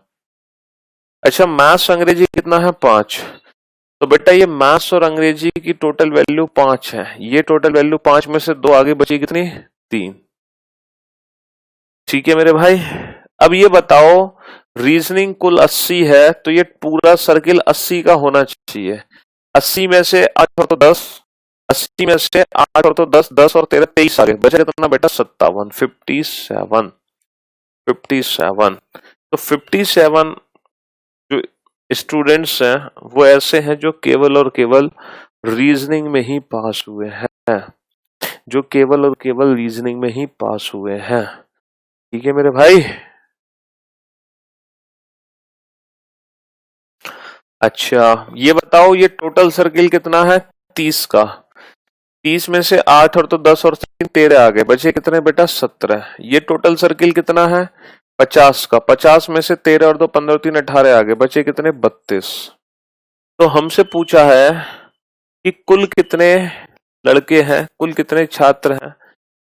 अच्छा, मैथ्स अंग्रेजी कितना है? 5। तो बेटा ये मैथ्स और अंग्रेजी की टोटल वैल्यू 5 है, ये टोटल वैल्यू 5 में से 2 आगे बची कितनी? 3। ठीक है मेरे भाई। अब ये बताओ, रीजनिंग कुल 80 है, तो ये पूरा सर्किल 80 का होना चाहिए। 80 में से 8 और तो 10, 80 में से 8 और तो 10, 10 और 13 23 आ गए, बचा कितना बेटा? 57, 57, 57। तो 57 जो स्टूडेंट्स हैं वो ऐसे हैं जो केवल और केवल रीजनिंग में ही पास हुए हैं, जो केवल और केवल रीजनिंग में ही पास हुए हैं। ठीक है मेरे भाई। अच्छा, ये बताओ, ये टोटल सर्किल कितना है? 30 का। 30 में से 8 और तो 10 और 3 13 आ गए, बचे कितने बेटा? 17। ये टोटल सर्किल कितना है? 50 का। 50 में से 13 और 2 15 और 3 18 आ गए, बचे कितने? 32। तो हमसे पूछा है कि कुल कितने लड़के हैं, कुल कितने छात्र हैं।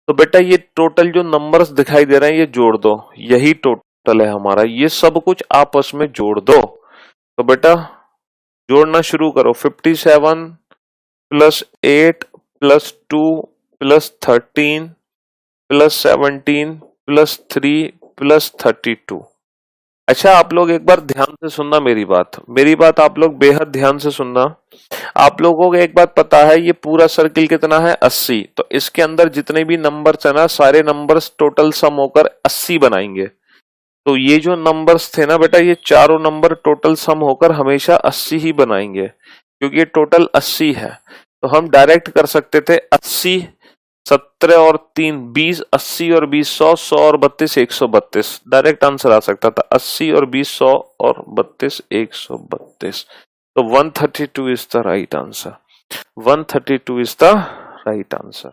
तो बेटा ये टोटल जो नंबर्स दिखाई दे रहे हैं ये जोड़ दो, यही टोटल है हमारा, ये सब कुछ आपस में जोड़ दो। तो बेटा जोड़ना शुरू करो। 57 plus 8 plus 2 plus 13 plus 17 plus 3 plus 32। अच्छा, आप लोग एक बार ध्यान से सुनना मेरी बात आप लोग बेहद ध्यान से सुनना। आप लोगों को एक बात पता है, ये पूरा सर्किल कितना है? 80। तो इसके अंदर जितने भी नंबर्स है ना, सारे नंबर्स टोटल सम होकर 80 बनाएंगे। तो ये जो नंबर्स थे ना बेटा, ये चारों नंबर टोटल सम होकर हमेशा 80 ही बनाएंगे, क्योंकि ये टोटल 80 है। तो हम डायरेक्ट कर सकते थे 80, 17 और 3 20, 80 और 20 100, 100 और 32 132। डायरेक्ट आंसर आ सकता था 80 और 20 100 और 32 132। तो 132 is the right answer. 132 is the right answer.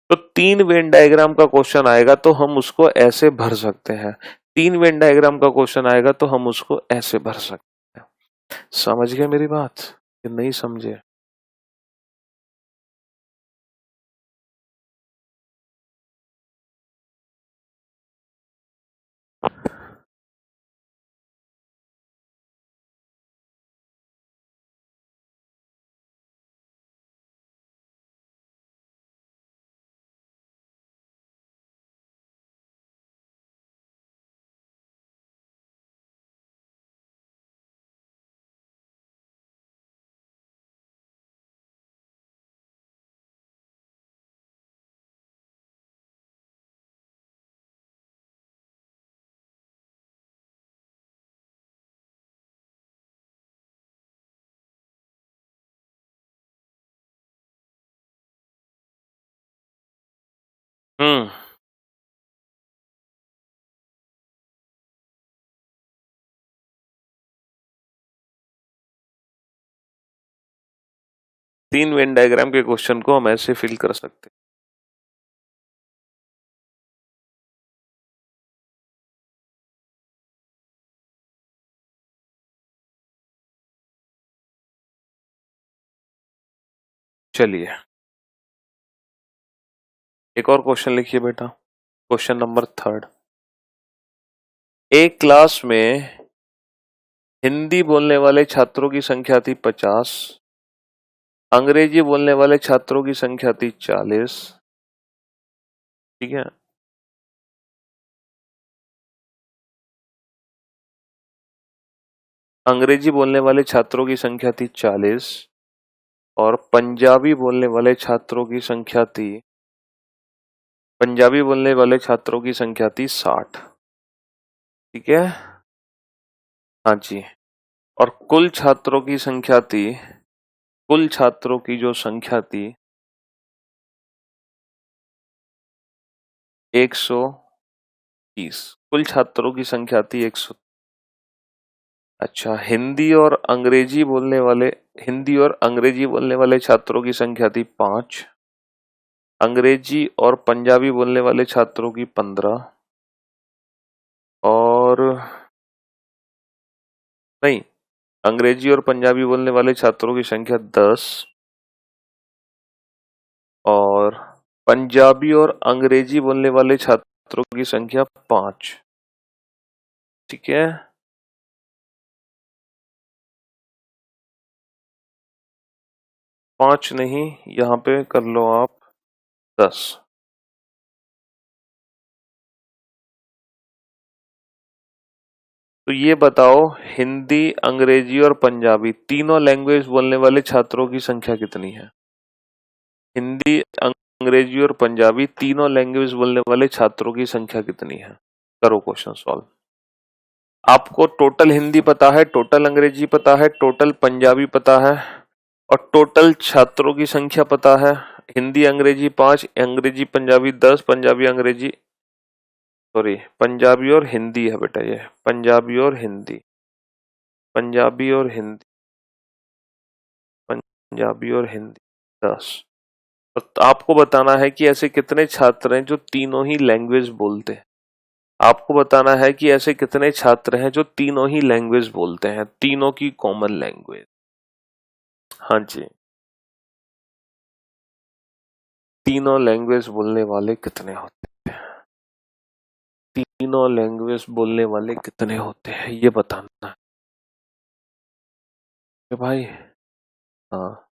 तो 3 वेन डायग्राम का क्वेश्चन आएगा तो हम उसको ऐसे भर सकते हैं। 3 वेन डायग्राम का क्वेश्चन आएगा तो हम उसको ऐसे भर सकते हैं। समझ गए मेरी बात कि नहीं समझे? हम्म। 3 वेन डायग्राम के क्वेश्चन को हम ऐसे फिल कर सकते हैं। चलिए एक और क्वेश्चन लिखिए बेटा। Question number 3। एक क्लास में हिंदी बोलने वाले छात्रों की संख्या थी 50, अंग्रेजी बोलने वाले छात्रों की संख्या थी 40। ठीक है, अंग्रेजी बोलने वाले छात्रों की संख्या थी 40 और पंजाबी बोलने वाले छात्रों की संख्या थी 60। ठीक है, हाँ जी। और कुल छात्रों की संख्या थी, कुल छात्रों की जो संख्या थी 130। कुल छात्रों की संख्या थी 100। अच्छा, हिंदी और अंग्रेजी बोलने वाले छात्रों की संख्या थी 5। अंग्रेजी और पंजाबी बोलने वाले छात्रों की 15 और नहीं, अंग्रेजी और पंजाबी बोलने वाले छात्रों की संख्या 10 और पंजाबी और अंग्रेजी बोलने वाले छात्रों की संख्या 5। ठीक है, पांच नहीं, यहाँ पे कर लो आप 10। तो ये बताओ, हिंदी, अंग्रेजी और पंजाबी तीनों लैंग्वेज बोलने वाले छात्रों की संख्या कितनी है? हिंदी, अंग्रेजी और पंजाबी तीनों लैंग्वेज बोलने वाले छात्रों की संख्या कितनी है? करो क्वेश्चन सॉल्व। आपको टोटल हिंदी पता है, टोटल अंग्रेजी पता है, टोटल पंजाबी पता है और टोटल छात्रों की संख्या पता है। हिंदी अंग्रेजी 5, अंग्रेजी पंजाबी 10, पंजाबी अंग्रेजी सॉरी पंजाबी और हिंदी है बेटा, ये पंजाबी और हिंदी, पंजाबी और हिंदी, पंजाबी और हिंदी 10। तो आपको बताना है कि ऐसे कितने छात्र हैं जो तीनों ही लैंग्वेज बोलते हैं। आपको बताना है कि ऐसे कितने छात्र हैं जो तीनों ही लैंग्वेज बोलते हैं, तीनों की कॉमन लैंग्वेज। हाँ जी, तीनों लैंग्वेज बोलने वाले कितने होते हैं? तीनों लैंग्वेज बोलने वाले कितने होते हैं ये बताना है भाई। हाँ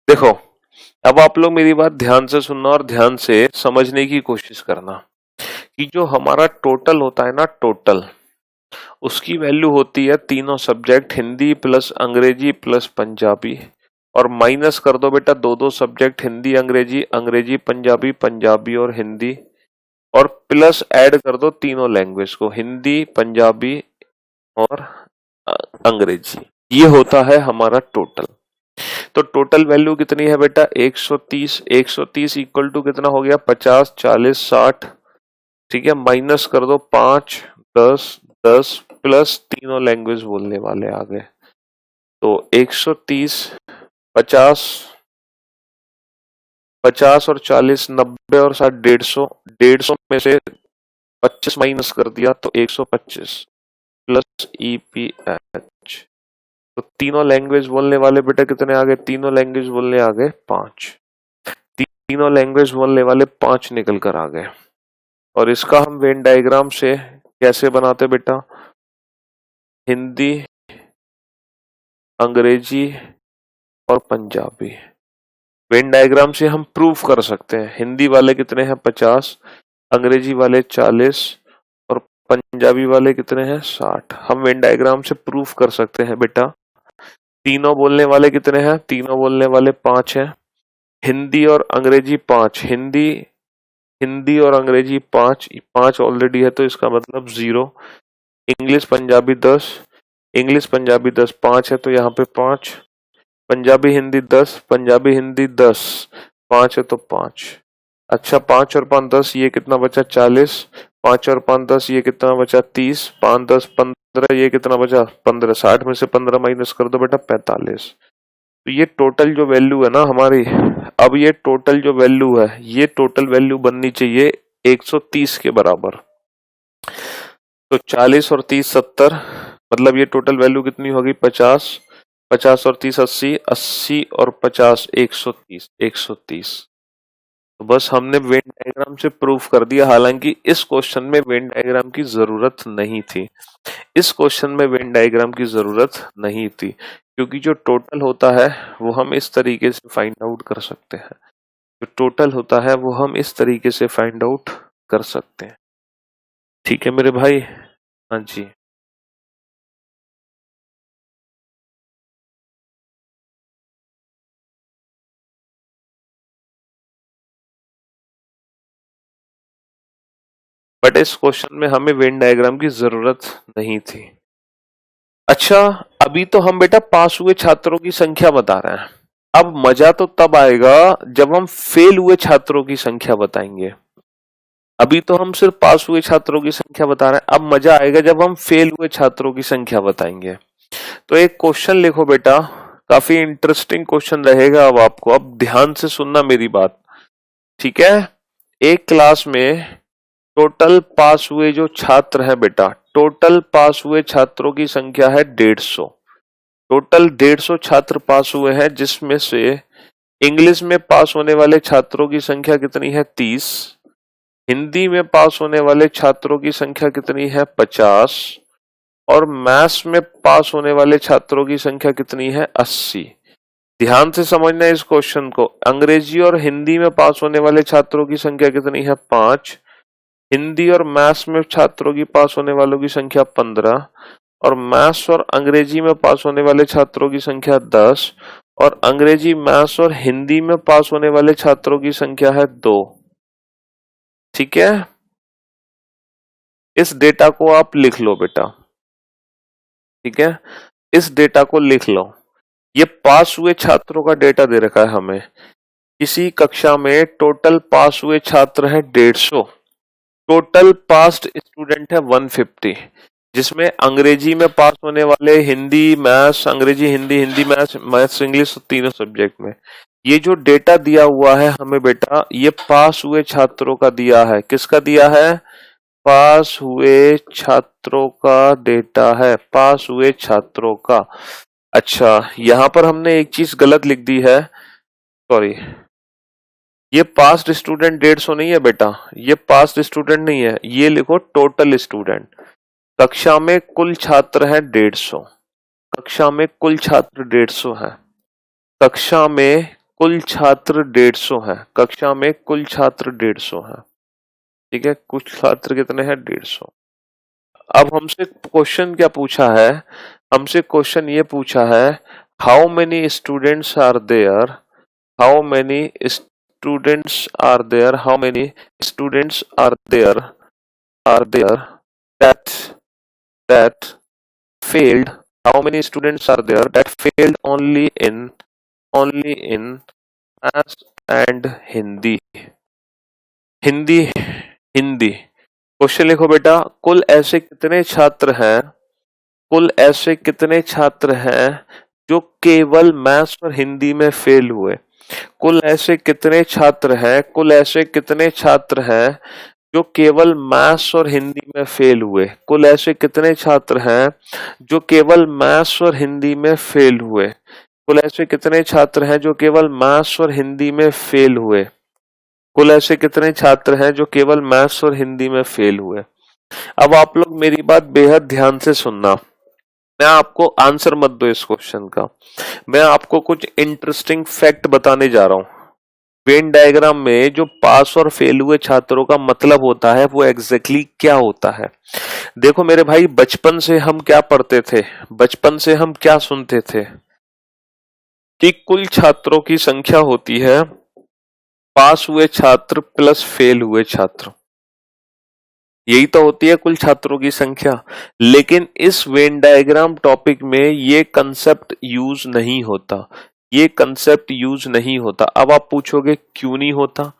देखो, अब आप लोग मेरी बात ध्यान से सुनना और ध्यान से समझने की कोशिश करना कि जो हमारा टोटल होता है ना, टोटल, उसकी वैल्यू होती है तीनों सब्जेक्ट, हिंदी प्लस अंग्रेजी प्लस पंजाबी, और माइनस कर दो बेटा दो दो सब्जेक्ट, हिंदी अंग्रेजी, अंग्रेजी पंजाबी, पंजाबी और हिंदी, और प्लस ऐड कर दो तीनों लैंग्वेज को, हिंदी, पंजाबी और अंग्रेजी। ये होता है हमारा टोटल। तो टोटल वैल्यू कितनी है बेटा? 130। 130 इक्वल टू कितना हो गया? 50, 40, 60। ठीक है, माइनस कर दो 5, 10, 10 प्लस तीनों लैंग्वेज बोलने वाले आ गए। तो 130, 50, 50 और 40, 90 और 60, 150। 150 में से 25 माइनस कर दिया तो 125 प्लस EPH। तो तीनों लैंग्वेज बोलने वाले बेटा कितने आ गए? तीनों लैंग्वेज बोलने आ गए 5। तीनों लैंग्वेज बोलने वाले 5 निकल कर आ गए। और इसका हम वेन डायग्राम से कैसे बनाते बेटा? हिंदी, अंग्रेजी और पंजाबी, वेन डायग्राम से हम प्रूफ कर सकते हैं। हिंदी वाले कितने हैं? 50, अंग्रेजी वाले 40 और पंजाबी वाले कितने हैं? 60। हम वेन डायग्राम से प्रूफ कर सकते हैं बेटा। तीनों बोलने वाले कितने हैं? तीनों बोलने वाले 5 हैं। हिंदी और अंग्रेजी 5, हिंदी और अंग्रेजी 5, 5 ऑलरेडी है तो इसका मतलब 0। इंग्लिश पंजाबी 10, इंग्लिश पंजाबी 10, 5 है तो यहाँ पे 5। पंजाबी हिंदी 10, पंजाबी हिंदी 10, 5 है तो 5। अच्छा, 5 और 5 10, ये कितना बचा? 40। 5 और 5 10, ये कितना बचा? 30। 5 10 15, ये कितना बचा? 15। 60 में से 15 माइनस कर दो बेटा, 45। तो ये टोटल जो वैल्यू है ना हमारी, अब ये टोटल जो वैल्यू है, ये टोटल वैल्यू बननी चाहिए 130 के बराबर। तो 40 और 30 70, मतलब ये टोटल वैल्यू कितनी होगी? 50। 50 और 30 80, 80 और 50 130, 130। तो बस हमने वेन डायग्राम से प्रूफ कर दिया, हालांकि इस क्वेश्चन में वेन डायग्राम की जरूरत नहीं थी। इस क्वेश्चन में वेन डायग्राम की जरूरत नहीं थी, क्योंकि जो टोटल होता है वो हम इस तरीके से फाइंड आउट कर सकते हैं। जो टोटल होता है वो हम इस तरीके से फाइंड आउट कर सकते हैं। ठीक है मेरे भाई? हाँ जी। बट इस क्वेश्चन में हमें वेन डायग्राम की जरूरत नहीं थी। अच्छा, अभी तो हम बेटा पास हुए छात्रों की संख्या बता रहे हैं। अब मजा तो तब आएगा जब हम फेल हुए छात्रों की संख्या बताएंगे। अभी तो हम सिर्फ पास हुए छात्रों की संख्या बता रहे हैं, अब मजा आएगा जब हम फेल हुए छात्रों की संख्या बताएंगे। तो एक क्वेश्चन लिखो बेटा, काफी इंटरेस्टिंग क्वेश्चन रहेगा। अब आपको, अब ध्यान से सुनना मेरी बात, ठीक है? एक क्लास में टोटल पास हुए जो छात्र हैं बेटा, टोटल पास हुए छात्रों की संख्या है 150। टोटल 150 छात्र पास हुए हैं, जिसमें से इंग्लिश में पास होने वाले छात्रों की संख्या कितनी है? 30। हिंदी में पास होने वाले छात्रों की संख्या कितनी है? 50। और मैथ्स में पास होने वाले छात्रों की संख्या कितनी है? 80। ध्यान से समझना इस क्वेश्चन को। अंग्रेजी और हिंदी में पास होने वाले छात्रों की संख्या कितनी है? 5। हिंदी और मैथ्स में छात्रों की पास होने वालों की संख्या 15। और मैथ्स और अंग्रेजी में पास होने वाले छात्रों की संख्या 10। और अंग्रेजी, मैथ्स और हिंदी में पास होने वाले छात्रों की संख्या है 2। ठीक है? इस डेटा को आप लिख लो बेटा, ठीक है? इस डेटा को लिख लो। ये पास हुए छात्रों का डेटा दे रखा है हमें। किसी कक्षा में टोटल पास हुए छात्र है 150। टोटल पास्ड स्टूडेंट है 150, जिसमें अंग्रेजी में पास होने वाले, हिंदी मैथ्स, अंग्रेजी Hindi, Hindi maths, maths English, तीनों सब्जेक्ट में। ये जो डेटा दिया हुआ है हमें बेटा, ये पास हुए छात्रों का दिया है। किसका दिया है? पास हुए छात्रों का डेटा है, पास हुए छात्रों का। अच्छा, यहां पर हमने एक चीज गलत लिख दी है, सॉरी। ये पास्ट स्टूडेंट 150 नहीं है बेटा, ये पास्ट स्टूडेंट नहीं है, ये लिखो टोटल स्टूडेंट। कक्षा में कुल छात्र है 150। कक्षा में कुल छात्र 150 है। कक्षा में कुल छात्र 150 है। कक्षा में कुल छात्र 150 है। ठीक है, कुल छात्र कितने हैं? 150। अब हमसे क्वेश्चन क्या पूछा है? हमसे क्वेश्चन ये पूछा है, how many students are there? How many students are there? How many students are there? Are there that failed? How many students are there that failed only in maths and Hindi? Hindi, Hindi. Question लिखो बेटा, कुल ऐसे कितने छात्र हैं, कुल ऐसे कितने छात्र हैं जो केवल मैथ्स और हिंदी में फेल हुए? कुल ऐसे कितने छात्र हैं, कुल ऐसे कितने छात्र हैं जो केवल मैथ्स और हिंदी में फेल हुए? कुल ऐसे कितने छात्र हैं जो केवल मैथ्स और हिंदी में फेल हुए? कुल ऐसे कितने छात्र हैं जो केवल मैथ्स और हिंदी में फेल हुए? कुल ऐसे कितने छात्र हैं जो केवल मैथ्स और हिंदी में फेल हुए? अब आप लोग मेरी बात बेहद ध्यान से सुनना। मैं आपको आंसर मत दो इस क्वेश्चन का, मैं आपको कुछ इंटरेस्टिंग फैक्ट बताने जा रहा हूं। वेन डायग्राम में जो पास और फेल हुए छात्रों का मतलब होता है वो एग्जैक्टली क्या होता है? देखो मेरे भाई, बचपन से हम क्या पढ़ते थे, बचपन से हम क्या सुनते थे कि कुल छात्रों की संख्या होती है पास हुए छात्र प्लस फेल हुए छात्र, यही तो होती है कुल छात्रों की संख्या। लेकिन इस वेन डायग्राम टॉपिक में ये कंसेप्ट यूज नहीं होता, ये कंसेप्ट यूज नहीं होता। अब आप पूछोगे क्यों नहीं होता?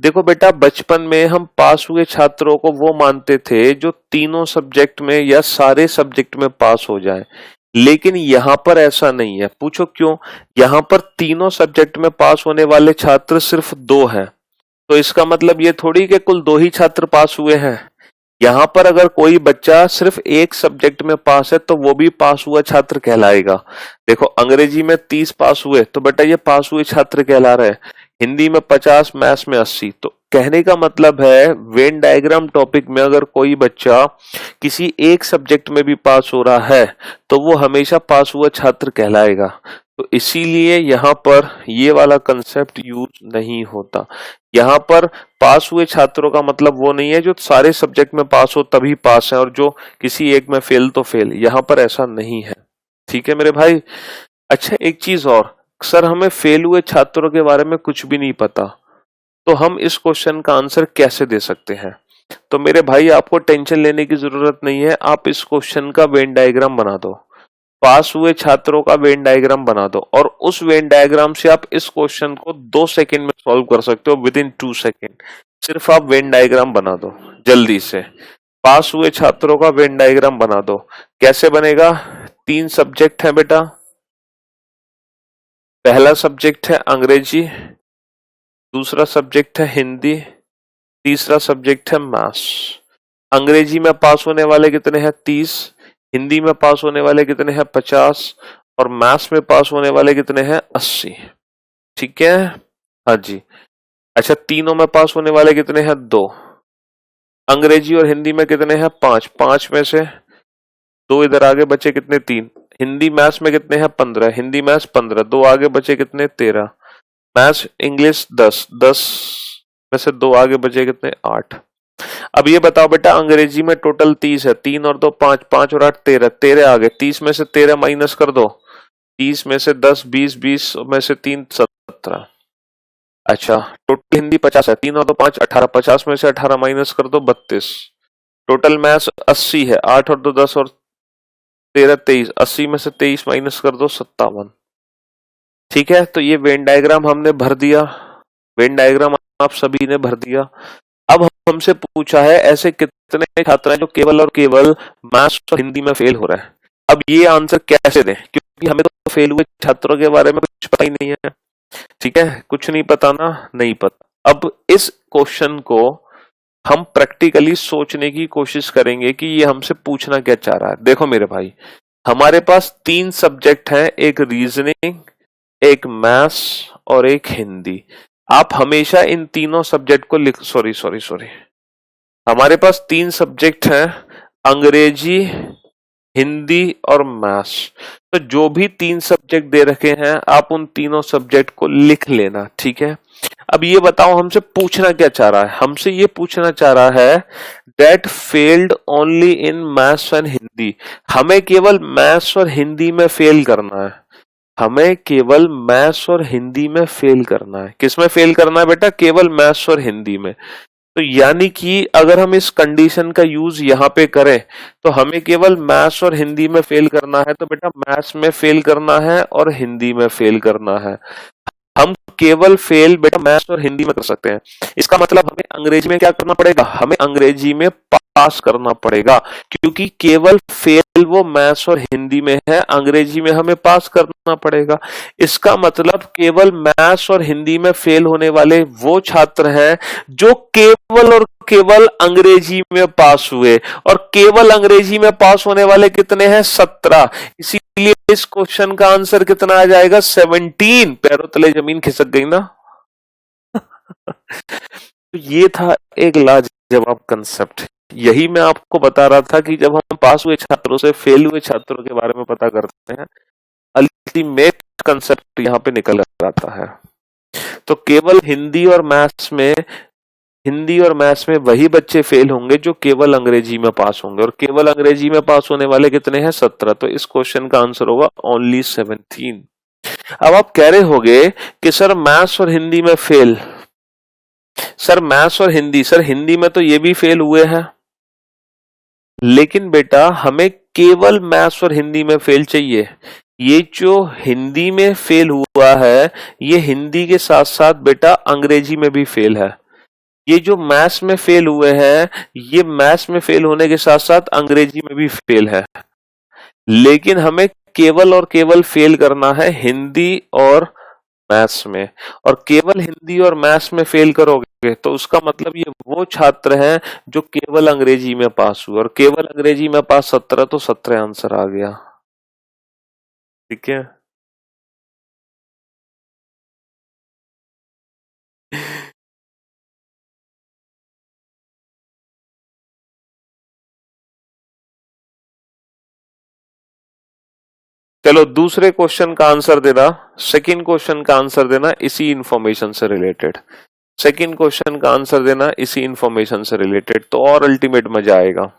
देखो बेटा, बचपन में हम पास हुए छात्रों को वो मानते थे जो तीनों सब्जेक्ट में या सारे सब्जेक्ट में पास हो जाए, लेकिन यहाँ पर ऐसा नहीं है। पूछो क्यों? यहाँ पर तीनों सब्जेक्ट में पास होने वाले छात्र सिर्फ 2 हैं, तो इसका मतलब ये थोड़ी कि कुल 2 ही छात्र पास हुए हैं। यहाँ पर अगर कोई बच्चा सिर्फ एक सब्जेक्ट में पास है तो वो भी पास हुआ छात्र कहलाएगा। देखो, अंग्रेजी में 30 पास हुए तो बेटा ये पास हुए छात्र कहला रहे हैं, हिंदी में 50, मैथ्स में 80। तो कहने का मतलब है वेन डायग्राम टॉपिक में अगर कोई बच्चा किसी एक सब्जेक्ट में भी पास हो रहा है तो वो हमेशा पास हुआ छात्र कहलाएगा। तो इसीलिए यहाँ पर ये वाला कंसेप्ट यूज नहीं होता। यहाँ पर पास हुए छात्रों का मतलब वो नहीं है जो सारे सब्जेक्ट में पास हो तभी पास है और जो किसी एक में फेल तो फेल, यहाँ पर ऐसा नहीं है। ठीक है मेरे भाई। अच्छा एक चीज और, सर हमें फेल हुए छात्रों के बारे में कुछ भी नहीं पता, तो हम इस क्वेश्चन का आंसर कैसे दे सकते हैं? तो मेरे भाई आपको टेंशन लेने की जरूरत नहीं है, आप इस क्वेश्चन का वेन डायग्राम बना दो, पास हुए छात्रों का वेन डायग्राम बना दो और उस वेन डायग्राम से आप इस क्वेश्चन को 2 सेकंड में सॉल्व कर सकते हो, विद इन 2 सेकंड। सिर्फ आप वेन डायग्राम बना दो जल्दी से, पास हुए छात्रों का वेन डायग्राम बना दो। कैसे बनेगा? 3 सब्जेक्ट है बेटा, पहला सब्जेक्ट है अंग्रेजी, दूसरा सब्जेक्ट है हिंदी, तीसरा सब्जेक्ट है मैथ्स। अंग्रेजी में पास होने वाले कितने हैं? 30। हिंदी में पास होने वाले कितने हैं? 50। और मैथ्स में पास होने वाले कितने हैं? 80। ठीक है, हाँ जी। अच्छा तीनों में पास होने वाले कितने हैं? 2। अंग्रेजी और हिंदी में कितने हैं? 5। 5 में से 2 इधर आगे बचे कितने? 3। हिंदी मैथ्स में कितने हैं? 15। हिंदी मैथ्स 15, 2 आगे बचे कितने? 13। मैथ्स इंग्लिश 10, 10 में से 2 आगे बचे कितने? 8। अब ये बताओ बेटा अंग्रेजी में टोटल 30 है, 3 और 2 5, 5 और 8 13, 13 आ गए, 30 में से 13 माइनस कर दो, 30 में से 10 20, 20 में से 3 17। अच्छा टोटल हिंदी 50 है, 3 और 2 5 18, 50 में से 18 माइनस कर दो 32। टोटल मैथ्स 80 है, 8 और 2 10 और 13 23, 80 में से 23 माइनस कर दो 57। ठीक है, तो ये वेन डायग्राम हमने भर दिया, वेन डायग्राम आप सभी ने भर दिया। अब हमसे पूछा है ऐसे कितने छात्र हैं जो केवल और केवल मैथ्स और हिंदी में फेल हो रहे हैं। अब ये आंसर कैसे दें, क्योंकि हमें तो फेल हुए छात्रों के बारे में कुछ पता ही नहीं है। ठीक है, कुछ नहीं पता ना, नहीं पता। अब इस क्वेश्चन को हम प्रैक्टिकली सोचने की कोशिश करेंगे कि ये हमसे पूछना क्या चाह रहा है। देखो मेरे भाई, हमारे पास 3 सब्जेक्ट हैं, एक रीजनिंग, एक मैथ्स और एक हिंदी। आप हमेशा इन तीनों सब्जेक्ट को लिख, सॉरी, हमारे पास 3 सब्जेक्ट हैं, अंग्रेजी, हिंदी और मैथ्स। तो जो भी 3 सब्जेक्ट दे रखे हैं आप उन तीनों सब्जेक्ट को लिख लेना। ठीक है, अब ये बताओ हमसे पूछना क्या चाह रहा है? हमसे ये पूछना चाह रहा है that failed only in maths and Hindi. हमें केवल मैथ्स और हिंदी में फेल करना है, हमें केवल मैथ्स और हिंदी में फेल करना है। किसमें फेल करना है बेटा? केवल मैथ्स और हिंदी में। तो यानी कि अगर हम इस कंडीशन का यूज यहाँ पे करें तो हमें केवल मैथ्स और हिंदी में फेल करना है, तो बेटा मैथ्स में फेल करना है और हिंदी में फेल करना है। हम केवल फेल बेटा मैथ्स और हिंदी में कर सकते हैं। इसका मतलब हमें अंग्रेजी में क्या करना पड़ेगा? हमें अंग्रेजी में पास करना पड़ेगा, क्योंकि केवल फेल वो मैथ्स और हिंदी में है, अंग्रेजी में हमें पास करना पड़ेगा। इसका मतलब केवल मैथ्स और हिंदी में फेल होने वाले वो छात्र हैं जो केवल और केवल अंग्रेजी में पास हुए, और केवल अंग्रेजी में पास होने वाले कितने हैं? 17। इसीलिए इस क्वेश्चन का आंसर कितना आ जाएगा? 17। पैरों तले जमीन खिसक गई ना। तो ये था एक लाजवाब कंसेप्ट। यही मैं आपको बता रहा था कि जब हम पास हुए छात्रों से फेल हुए छात्रों के बारे में पता करते हैं, अल्टीमेट कंसेप्ट यहाँ पे निकल आता है। तो केवल हिंदी और मैथ्स में वही बच्चे फेल होंगे जो केवल अंग्रेजी में पास होंगे, और केवल अंग्रेजी में पास होने वाले कितने हैं? 17। तो इस क्वेश्चन का आंसर होगा ओनली 17। अब आप कह रहे होगे कि सर मैथ्स और हिंदी में फेल, सर मैथ्स और हिंदी, सर हिंदी में तो ये भी फेल हुए हैं, लेकिन बेटा हमें केवल मैथ्स और हिंदी में फेल चाहिए। ये जो हिंदी में फेल हुआ है ये हिंदी के साथ साथ बेटा अंग्रेजी में भी फेल है। ये जो मैथ्स में फेल हुए हैं ये मैथ्स में फेल होने के साथ साथ अंग्रेजी में भी फेल है, लेकिन हमें केवल और केवल फेल करना है हिंदी और मैथ्स में। और केवल हिंदी और मैथ्स में फेल करोगे तो उसका मतलब ये वो छात्र हैं जो केवल अंग्रेजी में पास हुए, और केवल अंग्रेजी में पास 17, तो 17 आंसर आ गया। ठीक है। चलो दूसरे क्वेश्चन का आंसर देना, सेकंड क्वेश्चन का आंसर देना इसी इंफॉर्मेशन से रिलेटेड, सेकंड क्वेश्चन का आंसर देना इसी इंफॉर्मेशन से रिलेटेड, तो और अल्टीमेट मजा आएगा।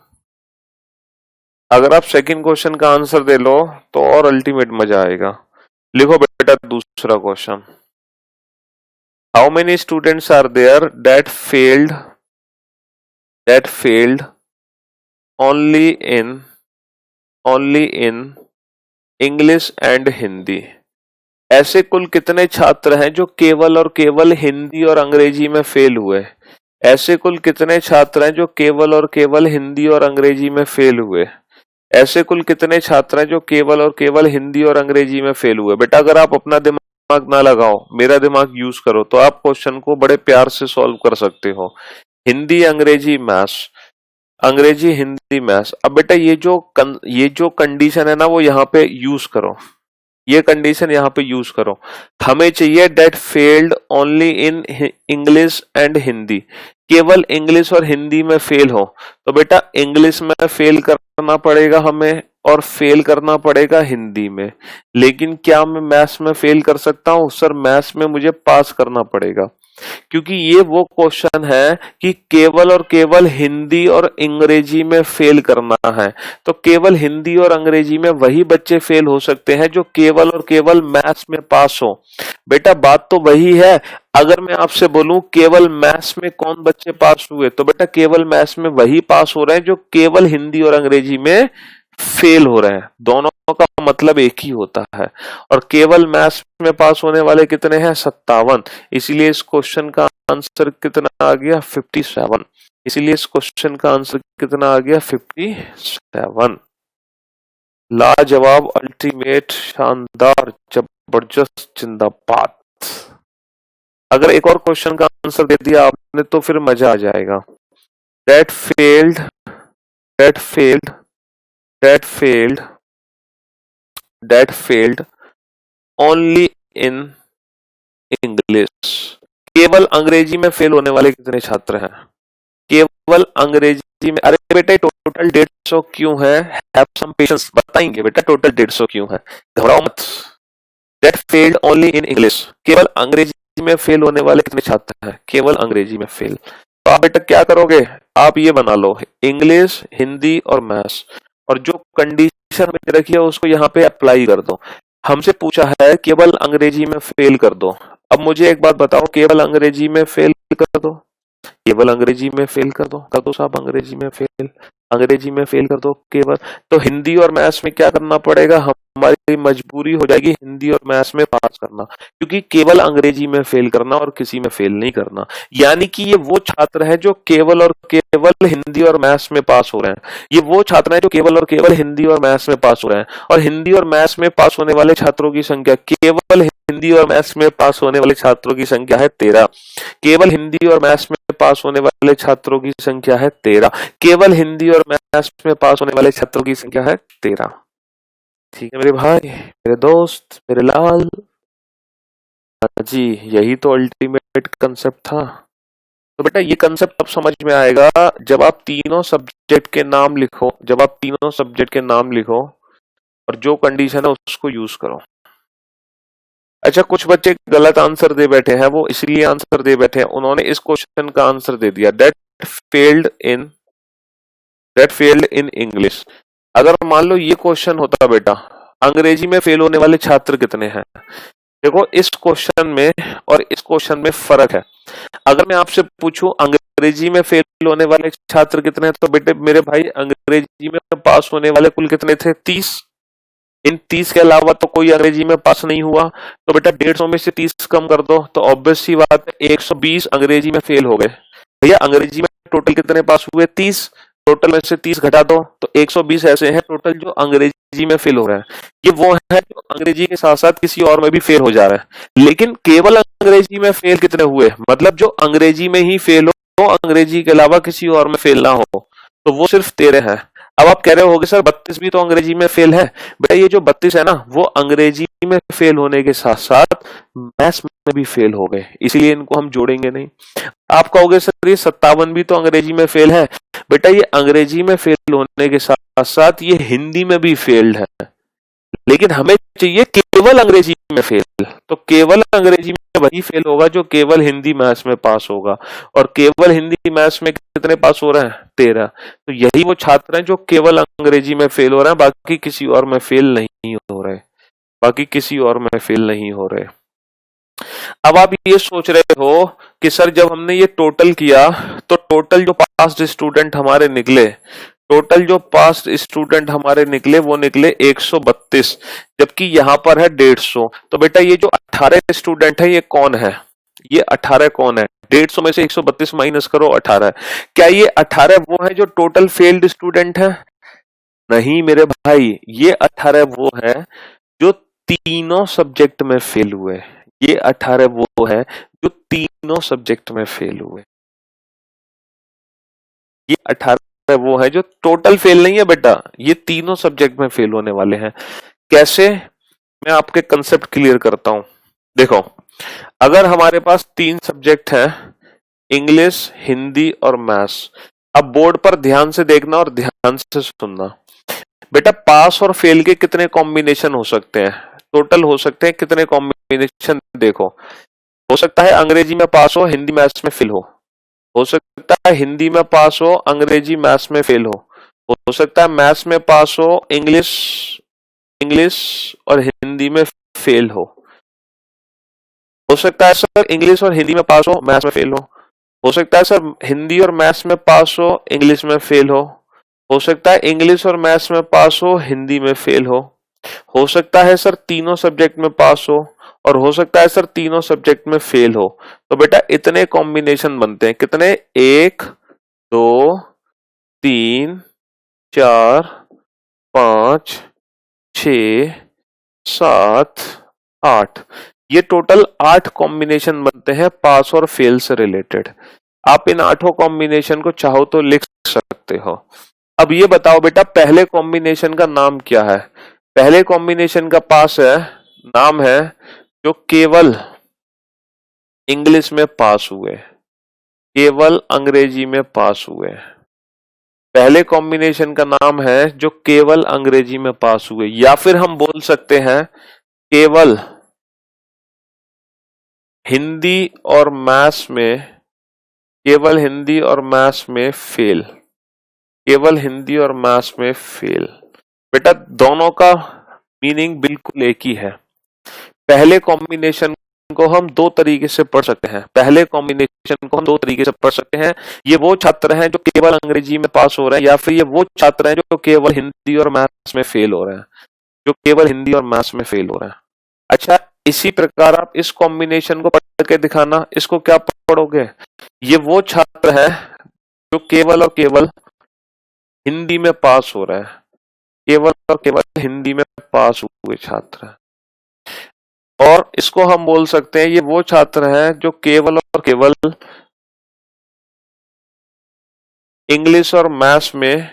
अगर आप सेकंड क्वेश्चन का आंसर दे लो तो और अल्टीमेट मजा आएगा। लिखो बेटा दूसरा question, how many students are there that failed only in English and Hindi. ऐसे कुल कितने छात्र हैं जो केवल और केवल हिंदी और अंग्रेजी में फेल हुए? ऐसे कुल कितने छात्र हैं जो केवल और केवल हिंदी और अंग्रेजी में फेल हुए? ऐसे कुल कितने छात्र हैं जो केवल और केवल हिंदी और अंग्रेजी में फेल हुए? बेटा अगर आप अपना दिमाग ना लगाओ, मेरा दिमाग यूज करो, तो आप क्वेश्चन को बड़े प्यार से सॉल्व कर सकते हो। हिंदी अंग्रेजी मैथ्स, अंग्रेजी हिंदी मैथ्स। अब बेटा ये जो कंडीशन है ना वो यहाँ पे यूज करो, ये कंडीशन यहाँ पे यूज करो। हमें चाहिए that failed only in English and Hindi, केवल इंग्लिश और हिंदी में फेल हो। तो बेटा इंग्लिश में फेल करना पड़ेगा हमें और फेल करना पड़ेगा हिंदी में। लेकिन क्या मैं मैथ्स में फेल कर सकता हूँ? सर मैथ्स में मुझे पास करना पड़ेगा, क्योंकि ये वो क्वेश्चन है कि केवल और केवल हिंदी और अंग्रेजी में फेल करना है। तो केवल हिंदी और अंग्रेजी में वही बच्चे फेल हो सकते हैं जो केवल और केवल मैथ्स में पास हो। बेटा बात तो वही है। अगर मैं आपसे बोलूं केवल मैथ्स में कौन बच्चे पास हुए, तो बेटा केवल मैथ्स में वही पास हो रहे हैं जो केवल हिंदी और अंग्रेजी में फेल हो रहे हैं। दोनों का मतलब एक ही होता है। और केवल मैथ्स में पास होने वाले कितने हैं? 57। इसीलिए इस क्वेश्चन का आंसर कितना आ गया? 57। इसीलिए इस क्वेश्चन का आंसर कितना आ गया? 57। लाजवाब, अल्टीमेट, शानदार, जबरदस्त, जिंदाबाद। अगर एक और क्वेश्चन का आंसर दे दिया आपने तो फिर मजा आ जाएगा। That failed only in English। केवल अंग्रेजी में फेल होने वाले कितने छात्र हैं? केवल अंग्रेजी में। अरे बेटा टोटल 150 क्यों है? हैव सम पेशेंस, बताएंगे बेटा टोटल 150 क्यों है, घबराओ मत। That failed only in English, केवल अंग्रेजी में फेल होने वाले कितने छात्र हैं? केवल अंग्रेजी में फेल। तो आप बेटा क्या करोगे? आप ये बना लो इंग्लिश, हिंदी और मैथ्स, और जो कंडीशन में रखी है उसको यहाँ पे अप्लाई कर दो। हमसे पूछा है केवल अंग्रेजी में फेल कर दो। अब मुझे एक बात बताओ, केवल अंग्रेजी में फेल कर दो, केवल अंग्रेजी में फेल कर दो साहब, अंग्रेजी में फेल कर दो केवल। तो हिंदी और मैथ्स में क्या करना पड़ेगा? हमारी मजबूरी हो जाएगी हिंदी और मैथ्स में पास करना, क्योंकि केवल अंग्रेजी में फेल करना और किसी में फेल नहीं करना। यानी कि ये वो छात्र हैं जो केवल और केवल हिंदी और मैथ्स में पास हो रहे हैं। ये वो छात्र हैं जो केवल और केवल हिंदी और मैथ्स में पास हो रहे हैं। और हिंदी और मैथ्स में पास होने वाले छात्रों की संख्या, केवल हिंदी और मैथ्स में पास होने वाले छात्रों की संख्या है 13। केवल हिंदी और मैथ्स में पास होने वाले छात्रों की संख्या है 13। केवल हिंदी और मैथ्स में पास होने वाले छात्रों की संख्या है 13। ठीक है मेरे भाई, मेरे दोस्त, मेरे लाल जी, यही तो अल्टीमेट कंसेप्ट था। तो बेटा ये कंसेप्ट अब समझ में आएगा जब आप तीनों सब्जेक्ट के नाम लिखो, और जो कंडीशन है उसको यूज करो। अच्छा कुछ बच्चे गलत आंसर दे बैठे हैं, वो इसलिए आंसर दे बैठे हैं, उन्होंने इस क्वेश्चन का आंसर दे दिया दैट फेल्ड इन इंग्लिश। अगर मान लो ये क्वेश्चन होता बेटा अंग्रेजी में फेल होने वाले छात्र कितने हैं, देखो इस क्वेश्चन में और इस क्वेश्चन में फर्क है। अगर मैं आपसे पूछूं अंग्रेजी में फेल होने वाले छात्र कितने हैं, तो बेटे मेरे भाई अंग्रेजी में पास होने वाले कुल कितने थे? 30। इन 30 के अलावा तो कोई अंग्रेजी में पास नहीं हुआ। तो बेटा 150 में से 30 कम कर दो तो ऑब्वियस सी बात है 120 अंग्रेजी में फेल हो गए। भैया अंग्रेजी में टोटल कितने पास हुए? 30। टोटल में से 30 घटा दो तो 120 ऐसे हैं टोटल जो अंग्रेजी में फेल हो रहे हैं। ये वो है जो अंग्रेजी के साथ साथ किसी और में भी फेल हो जा रहे हैं। लेकिन केवल अंग्रेजी में फेल कितने हुए? मतलब जो अंग्रेजी में ही फेल हो, अंग्रेजी के अलावा किसी और में फेल ना हो, तो वो सिर्फ 13 है। अब आप कह रहे होगे सर 32 भी तो अंग्रेजी में फेल है। बेटा ये जो 32 है ना वो अंग्रेजी में फेल होने के साथ साथ मैथ्स में भी फेल हो गए, इसीलिए इनको हम जोड़ेंगे नहीं। आप कहोगे सर ये 57 भी तो अंग्रेजी में फेल है। बेटा ये अंग्रेजी में फेल होने के साथ साथ ये हिंदी में भी फेल्ड है। लेकिन हमें चाहिए केवल अंग्रेजी में फेल, तो केवल अंग्रेजी में वही फेल होगा जो केवल हिंदी मैथ्स में पास होगा, और केवल हिंदी मैथ्स में कितने पास हो रहे हैं? 13। तो यही वो छात्र हैं जो केवल अंग्रेजी में फेल हो रहे हैं, बाकी किसी और में फेल नहीं हो रहे, बाकी किसी और में फेल नहीं हो रहे। अब आप ये सोच रहे हो कि सर जब हमने ये टोटल किया तो टोटल जो पास्ड स्टूडेंट हमारे निकले, टोटल जो पास्ट स्टूडेंट हमारे निकले वो निकले 132, जबकि यहाँ पर है 150। तो बेटा ये जो 18 स्टूडेंट है ये कौन है? ये 18 कौन है? 150 में से 132 माइनस करो 18। क्या ये 18 वो है जो टोटल फेल्ड स्टूडेंट है? नहीं मेरे भाई, ये 18 वो है जो तीनों सब्जेक्ट में फेल हुए। ये 18 वो है जो तीनों सब्जेक्ट में फेल हुए। ये 18 वो है जो टोटल फेल नहीं है बेटा, ये तीनों सब्जेक्ट में फेल होने वाले हैं। कैसे? मैं आपके कंसेप्ट क्लियर करता हूं। देखो, अगर हमारे पास 3 सब्जेक्ट हैं, इंग्लिश, हिंदी और मैथ्स। अब बोर्ड पर ध्यान से देखना और ध्यान से सुनना। बेटा पास और फेल के कितने कॉम्बिनेशन हो सकते हैं? टोटल हो सकते हैं कितने कॉम्बिनेशन? देखो, हो सकता है अंग्रेजी में पास हो, हिंदी मैथ्स में फेल हो सकता है हिंदी में पास हो, अंग्रेजी मैथ्स में फेल हो सकता है मैथ्स में पास हो, इंग्लिश इंग्लिश और हिंदी में फेल हो सकता है सर इंग्लिश और हिंदी में पास हो, मैथ्स में फेल हो सकता है सर हिंदी और मैथ्स में पास हो, इंग्लिश में फेल हो सकता है इंग्लिश और मैथ्स में पास हो, हिंदी में फेल हो सकता है सर तीनों सब्जेक्ट में पास हो हो सकता है सर तीनों सब्जेक्ट में फेल हो। तो बेटा इतने कॉम्बिनेशन बनते हैं, कितने? 1 2 3 4 5 6 7 8, ये टोटल 8 कॉम्बिनेशन बनते हैं पास और फेल से रिलेटेड। आप इन 8 कॉम्बिनेशन को चाहो तो लिख सकते हो। अब ये बताओ बेटा पहले कॉम्बिनेशन का नाम क्या है? पहले कॉम्बिनेशन का पास है, नाम है जो केवल इंग्लिश में पास हुए, केवल अंग्रेजी में पास हुए। पहले कॉम्बिनेशन का नाम है जो केवल अंग्रेजी में पास हुए, या फिर हम बोल सकते हैं केवल हिंदी और मैथ्स में, केवल हिंदी और मैथ्स में फेल, केवल हिंदी और मैथ्स में फेल। बेटा दोनों का मीनिंग बिल्कुल एक ही है। पहले कॉम्बिनेशन को हम दो तरीके से पढ़ सकते हैं, पहले कॉम्बिनेशन को हम दो तरीके से पढ़ सकते हैं। ये वो छात्र हैं जो केवल अंग्रेजी में पास हो रहे हैं, या फिर ये वो छात्र हैं जो केवल हिंदी और मैथ्स में फेल हो रहे हैं, जो केवल हिंदी और मैथ्स में फेल हो रहे हैं। अच्छा, इसी प्रकार आप इस कॉम्बिनेशन को पढ़ के दिखाना। इसको क्या पढ़ोगे? ये वो छात्र है जो केवल और केवल हिंदी में पास हो रहे हैं, केवल और केवल हिंदी में पास हुए छात्र हैं। और इसको हम बोल सकते हैं ये वो छात्र हैं जो केवल और केवल इंग्लिश और मैथ्स में,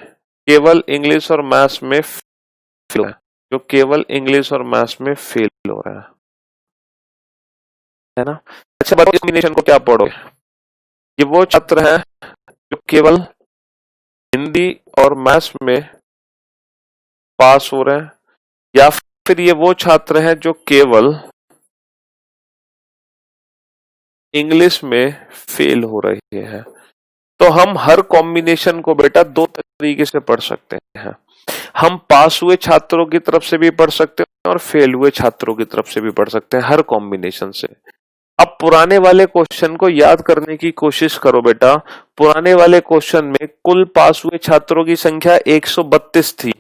केवल इंग्लिश और मैथ्स में फेल है, जो केवल इंग्लिश और मैथ्स में फेल हो रहा है ना। अच्छा बताओ इस कॉम्बिनेशन को क्या पढ़ोगे? ये वो छात्र हैं जो केवल हिंदी और मैथ्स में पास हो रहे हैं, या फिर ये वो छात्र हैं जो केवल इंग्लिश में फेल हो रहे हैं। तो हम हर कॉम्बिनेशन को बेटा दो तरीके से पढ़ सकते हैं। हम पास हुए छात्रों की तरफ से भी पढ़ सकते हैं और फेल हुए छात्रों की तरफ से भी पढ़ सकते हैं, हर कॉम्बिनेशन से। अब पुराने वाले क्वेश्चन को याद करने की कोशिश करो बेटा। पुराने वाले क्वेश्चन में कुल पास हुए छात्रों की संख्या 132 थी।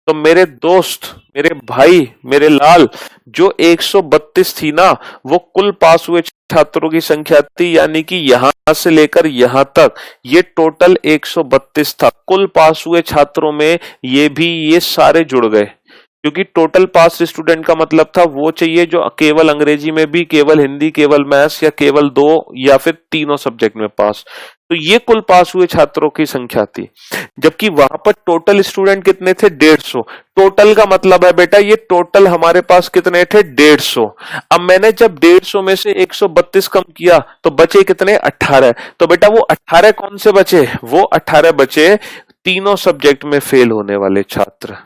तो मेरे दोस्त, मेरे भाई, मेरे लाल, जो 132 थी ना, वो कुल पास हुए छात्रों की संख्या थी, यानी कि यहां से लेकर यहां तक ये टोटल 132 था। कुल पास हुए छात्रों में ये सारे जुड़ गए, क्योंकि टोटल पास स्टूडेंट का मतलब था वो चाहिए जो केवल अंग्रेजी में भी, केवल हिंदी, केवल मैथ्स, या केवल दो या फिर तीनों सब्जेक्ट में पास। तो ये कुल पास हुए छात्रों की संख्या थी, जबकि वहां पर टोटल स्टूडेंट कितने थे? 150। टोटल का मतलब है बेटा ये टोटल हमारे पास कितने थे? 150। अब मैंने जब 150 में से 132 कम किया तो बचे कितने? 18। तो बेटा वो 18 कौन से बचे? वो 18 बचे तीनों सब्जेक्ट में फेल होने वाले छात्र।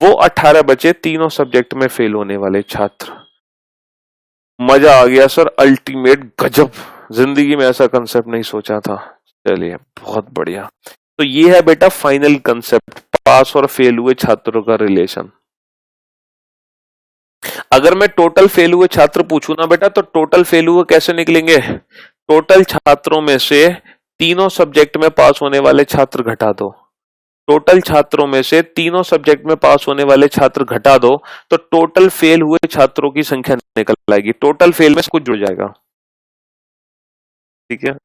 वो 18 बचे तीनों सब्जेक्ट में फेल होने वाले छात्र। मजा आ गया सर, अल्टीमेट, गजब, जिंदगी में ऐसा कंसेप्ट नहीं सोचा था। चलिए बहुत बढ़िया। तो ये है बेटा फाइनल कंसेप्ट, पास और फेल हुए छात्रों का रिलेशन। अगर मैं टोटल फेल हुए छात्र पूछूं ना बेटा, तो टोटल फेल हुए कैसे निकलेंगे? टोटल छात्रों में से तीनों सब्जेक्ट में पास होने वाले छात्र घटा दो, टोटल छात्रों में से तीनों सब्जेक्ट में पास होने वाले छात्र घटा दो, तो टोटल फेल हुए छात्रों की संख्या निकल आएगी। टोटल फेल में कुछ जुड़ जाएगा, ठीक है।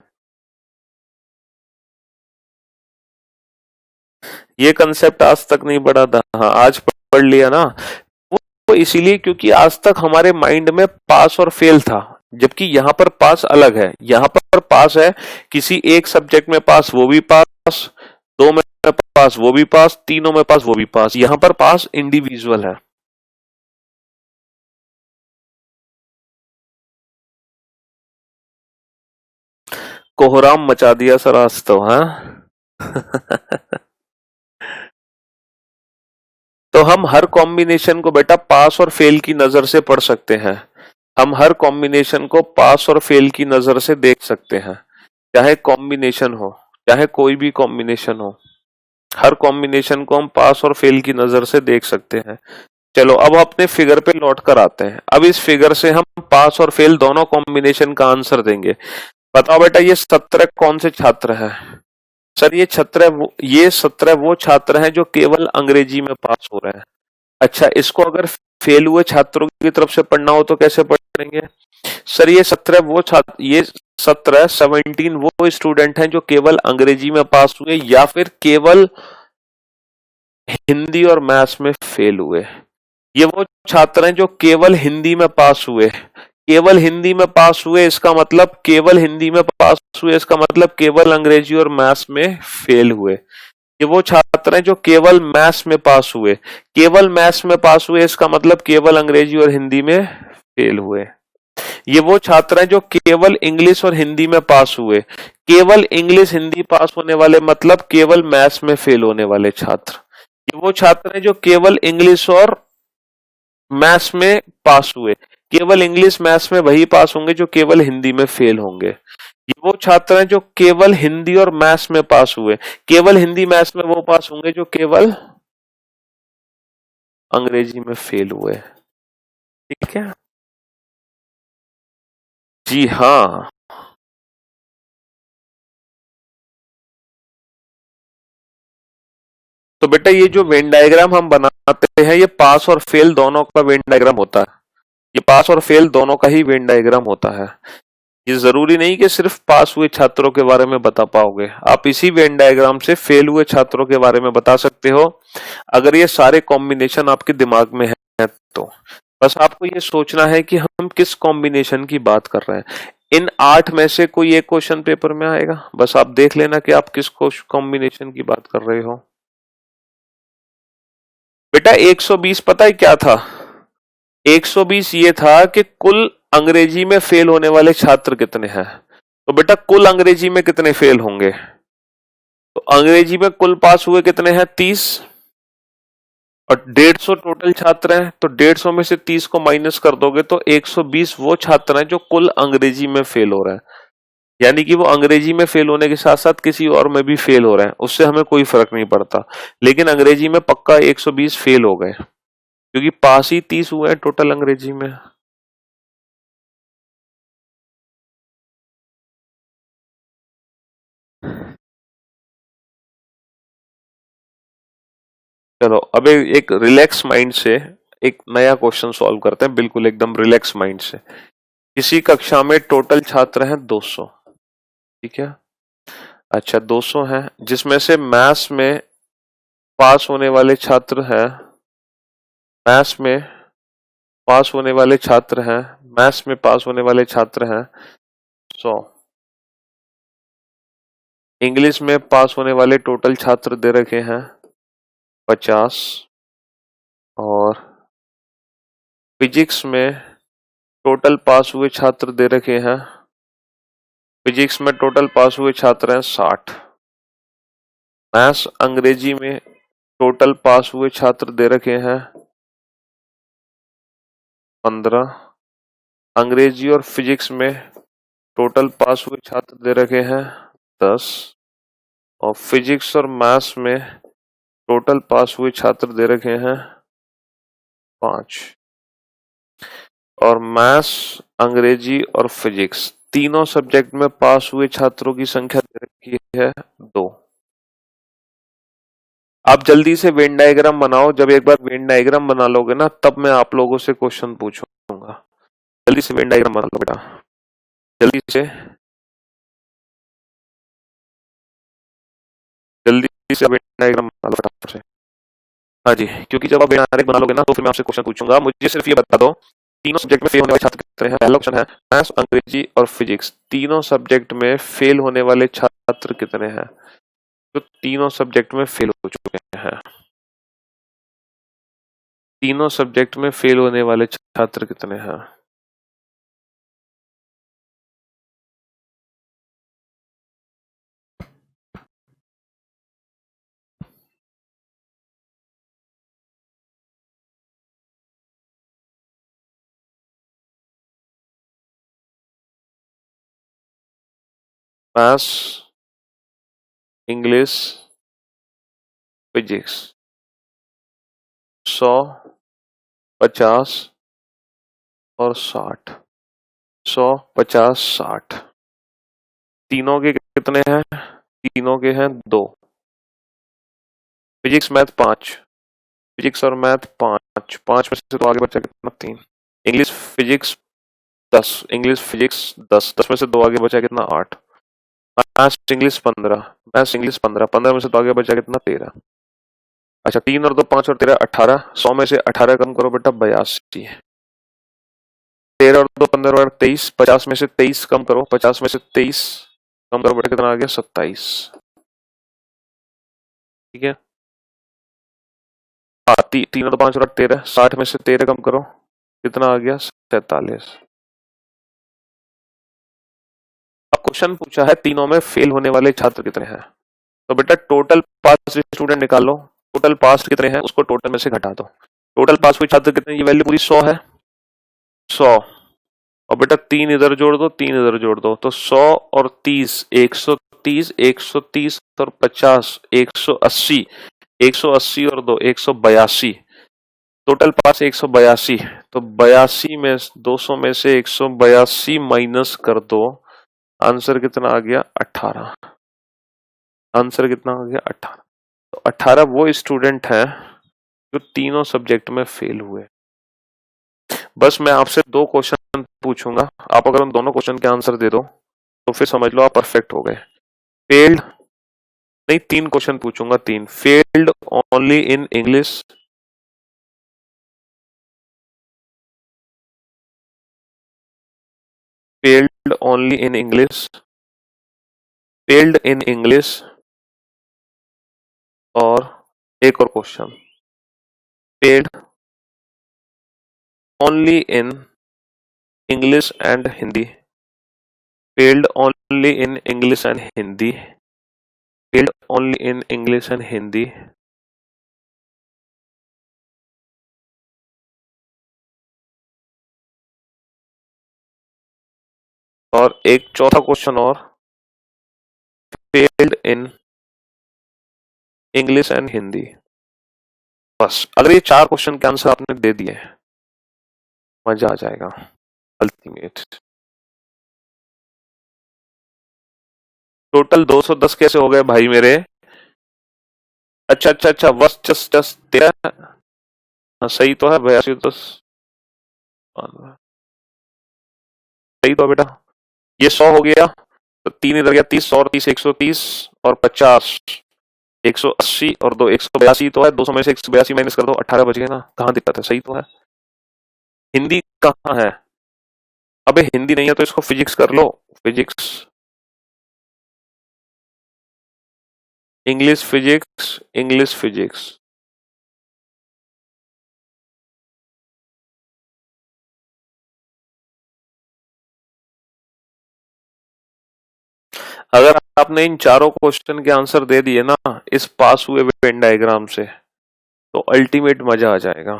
ये कंसेप्ट आज तक नहीं पढ़ा था, हाँ आज पढ़ लिया ना। वो इसीलिए क्योंकि आज तक हमारे माइंड में पास और फेल था, जबकि यहाँ पर पास अलग है। यहाँ पर पास है किसी एक सब्जेक्ट में पास वो भी पास, दो में पास वो भी पास, तीनों में पास वो भी पास। यहाँ पर पास इंडिविजुअल है। कोहराम मचा दिया सर आज तो, हाँ। तो हम हर कॉम्बिनेशन को बेटा पास और फेल की नजर से पढ़ सकते हैं। हम हर कॉम्बिनेशन को पास और फेल की नजर से देख सकते हैं, चाहे कॉम्बिनेशन हो, चाहे कोई भी कॉम्बिनेशन हो, हर कॉम्बिनेशन को हम पास और फेल की नजर से देख सकते हैं। चलो अब अपने फिगर पे लौट कर आते हैं। अब इस फिगर से हम पास और फेल दोनों कॉम्बिनेशन का आंसर देंगे। बताओ बेटा ये 17 कौन से छात्र हैं? सर ये 17 वो छात्र हैं जो केवल अंग्रेजी में पास हो रहे हैं। अच्छा, इसको अगर फेल हुए छात्रों की तरफ से पढ़ना हो तो कैसे पढ़ेंगे? सर ये 17 वो स्टूडेंट हैं जो केवल अंग्रेजी में पास हुए या फिर केवल हिंदी और मैथ्स में फेल हुए। ये वो छात्र हैं जो केवल हिंदी में पास हुए। केवल हिंदी में पास हुए इसका मतलब केवल हिंदी में पास हुए इसका मतलब केवल अंग्रेजी और मैथ्स में फेल हुए। ये वो छात्र हैं जो केवल मैथ्स में पास हुए। केवल मैथ्स में पास हुए इसका मतलब केवल अंग्रेजी और हिंदी में फेल हुए। ये वो छात्र हैं जो केवल इंग्लिश और हिंदी में पास हुए। केवल इंग्लिश हिंदी पास होने वाले मतलब केवल मैथ्स में फेल होने वाले छात्र। ये वो छात्र हैं जो केवल इंग्लिश और मैथ्स में पास हुए। केवल इंग्लिश मैथ्स में वही पास होंगे जो केवल हिंदी में फेल होंगे। ये वो छात्र हैं जो केवल हिंदी और मैथ्स में पास हुए। केवल हिंदी मैथ्स में वो पास होंगे जो केवल अंग्रेजी में फेल हुए। ठीक है जी हाँ। तो बेटा ये जो वेन डायग्राम हम बनाते हैं ये पास और फेल दोनों का वेन डायग्राम होता है। ये पास और फेल दोनों का ही वेन डायग्राम होता है। ये जरूरी नहीं कि सिर्फ पास हुए छात्रों के बारे में बता पाओगे, आप इसी वेन डायग्राम से फेल हुए छात्रों के बारे में बता सकते हो, अगर ये सारे कॉम्बिनेशन आपके दिमाग में है तो। बस आपको ये सोचना है कि हम किस कॉम्बिनेशन की बात कर रहे हैं। इन 8 में से कोई एक क्वेश्चन पेपर में आएगा, बस आप देख लेना कि आप किस कॉम्बिनेशन की बात कर रहे हो। बेटा 120 पता है क्या था? 120 ये था कि कुल अंग्रेजी में फेल होने वाले छात्र कितने हैं। तो बेटा कुल अंग्रेजी में कितने फेल होंगे? तो अंग्रेजी में कुल पास हुए कितने हैं? 30। और 150 टोटल छात्र हैं, तो 150 में से 30 को माइनस कर दोगे तो 120 वो छात्र हैं जो कुल अंग्रेजी में फेल हो रहे हैं। यानी कि वो अंग्रेजी में फेल होने के साथ साथ किसी और में भी फेल हो रहे हैं, उससे हमें कोई फर्क नहीं पड़ता, लेकिन अंग्रेजी में पक्का 120 फेल हो गए, क्योंकि पास ही 30 हुए हैं टोटल अंग्रेजी में। चलो अब एक रिलैक्स माइंड से एक नया क्वेश्चन सॉल्व करते हैं, बिल्कुल एकदम रिलैक्स माइंड से। किसी कक्षा में टोटल छात्र हैं 200, ठीक है। अच्छा 200 हैं, जिसमें से मैथ्स में पास होने वाले छात्र हैं, मैथ्स में पास होने वाले छात्र हैं, मैथ्स में पास होने वाले छात्र हैं 100। इंग्लिश में पास होने वाले टोटल छात्र दे रखे हैं 50। और फिजिक्स में टोटल पास हुए छात्र दे रखे हैं, फिजिक्स में टोटल पास हुए छात्र हैं 60। मैथ्स अंग्रेजी में टोटल पास हुए छात्र दे रखे हैं 15। अंग्रेजी और फिजिक्स में टोटल पास हुए छात्र दे रखे हैं 10। और फिजिक्स और मैथ्स में टोटल पास हुए छात्र दे रखे हैं 5। और मैथ्स, अंग्रेजी और फिजिक्स तीनों सब्जेक्ट में पास हुए छात्रों की संख्या दे रखी है 2। आप जल्दी से वेन डायग्राम बनाओ। जब एक बार वेन डायग्राम बना लोगे ना, तब मैं आप लोगों से क्वेश्चन पूछूंगा। जल्दी से वेन डायग्राम बना लो बेटा, जल्दी से, जल्दी से वेन डायग्राम बना लो फटाफट से। हाँ जी, क्योंकि जब आप वेन डायग्राम बना लोगे ना, तो फिर मैं आपसे क्वेश्चन पूछूंगा। मुझे सिर्फ ये बता दो, तीनों सब्जेक्ट में फेल होने वाले छात्र कितने हैं? पहला क्वेश्चन है, मैथ्स, अंग्रेजी और फिजिक्स तीनों सब्जेक्ट में फेल होने वाले छात्र कितने हैं? जो तीनों सब्जेक्ट में फेल हो चुके हैं, तीनों सब्जेक्ट में फेल होने वाले छात्र कितने हैं? मैथ्स, इंग्लिश, फिजिक्स 100, 50 और 60। 100, 50, 60 तीनों के कितने हैं? तीनों के हैं 2। फिजिक्स मैथ 5, फिजिक्स और मैथ 5, 5 में से तो आगे बचा कितना? 3। इंग्लिश फिजिक्स 10, इंग्लिश फिजिक्स 10, 10 में से 2 आगे बचा कितना? 8। मैथ्स इंग्लिश 15, मैथ्स इंग्लिश 15, 15 में से 2 आगे बचा कितना? 13। अच्छा, 3 और 2 5 और 13 18, 100 में से 18 कम करो बेटा 82। 13 और 2 15 और 23, 50 में से 23 कम करो, 50 में से 23 कम करो बेटा, कितना आ गया? 27। ठीक है, हाँ, 3 और 5 और 13, 60 में से 13 कम करो, कितना आ गया? 47। अब क्वेश्चन पूछा है तीनों में फेल होने वाले छात्र कितने हैं? तो बेटा टोटल पास स्टूडेंट निकाल लो। टोटल पास कितने हैं उसको टोटल में से घटा दो। टोटल पास हुए छात्र कितने? ये वैल्यू पूरी 100 है, 100। और बेटा 3 इधर जोड़ दो, 3 इधर जोड़ दो, तो 100 और 30 130, 130 और 50 180, 180 और 2 182। टोटल पास 182। तो 82 में 200 में से 182 माइनस कर दो, आंसर कितना आ गया? 18। आंसर कितना आ गया? 18। तो 18 वो स्टूडेंट हैं जो तीनों सब्जेक्ट में फेल हुए। बस मैं आपसे 2 क्वेश्चन पूछूंगा, आप अगर उन दोनों क्वेश्चन के आंसर दे दो तो फिर समझ लो आप परफेक्ट हो गए। फेल्ड नहीं, 3 क्वेश्चन पूछूंगा, 3। Failed only in English, failed only in English, failed in English, और एक और question, failed only in English and Hindi, failed only in English and Hindi, failed only in English and Hindi, और एक चौथा क्वेश्चन और, failed in English and Hindi. बस अगर ये 4 क्वेश्चन के आंसर आपने दे दिए, मजा आ जाएगा, अल्टीमेट। टोटल 210 कैसे हो गए भाई मेरे? अच्छा अच्छा अच्छा, बस जस्ट जस्ट 13। हाँ सही तो है, 82 10, सही तो है बेटा। ये 100 हो गया, तो 3 इधर गया, 30, 100 और 30 130 और 50 180 और 2 182 तो है। 200 में से 182 माइनस कर दो, 18 बच गए ना। कहाँ दिक्कत है? सही तो है। हिंदी कहाँ है? अबे हिंदी नहीं है तो इसको फिजिक्स कर लो, physics, English physics, English physics. अगर आपने इन चारों क्वेश्चन के आंसर दे दिए ना इस पास हुए वेन डायग्राम से, तो अल्टीमेट मजा आ जाएगा।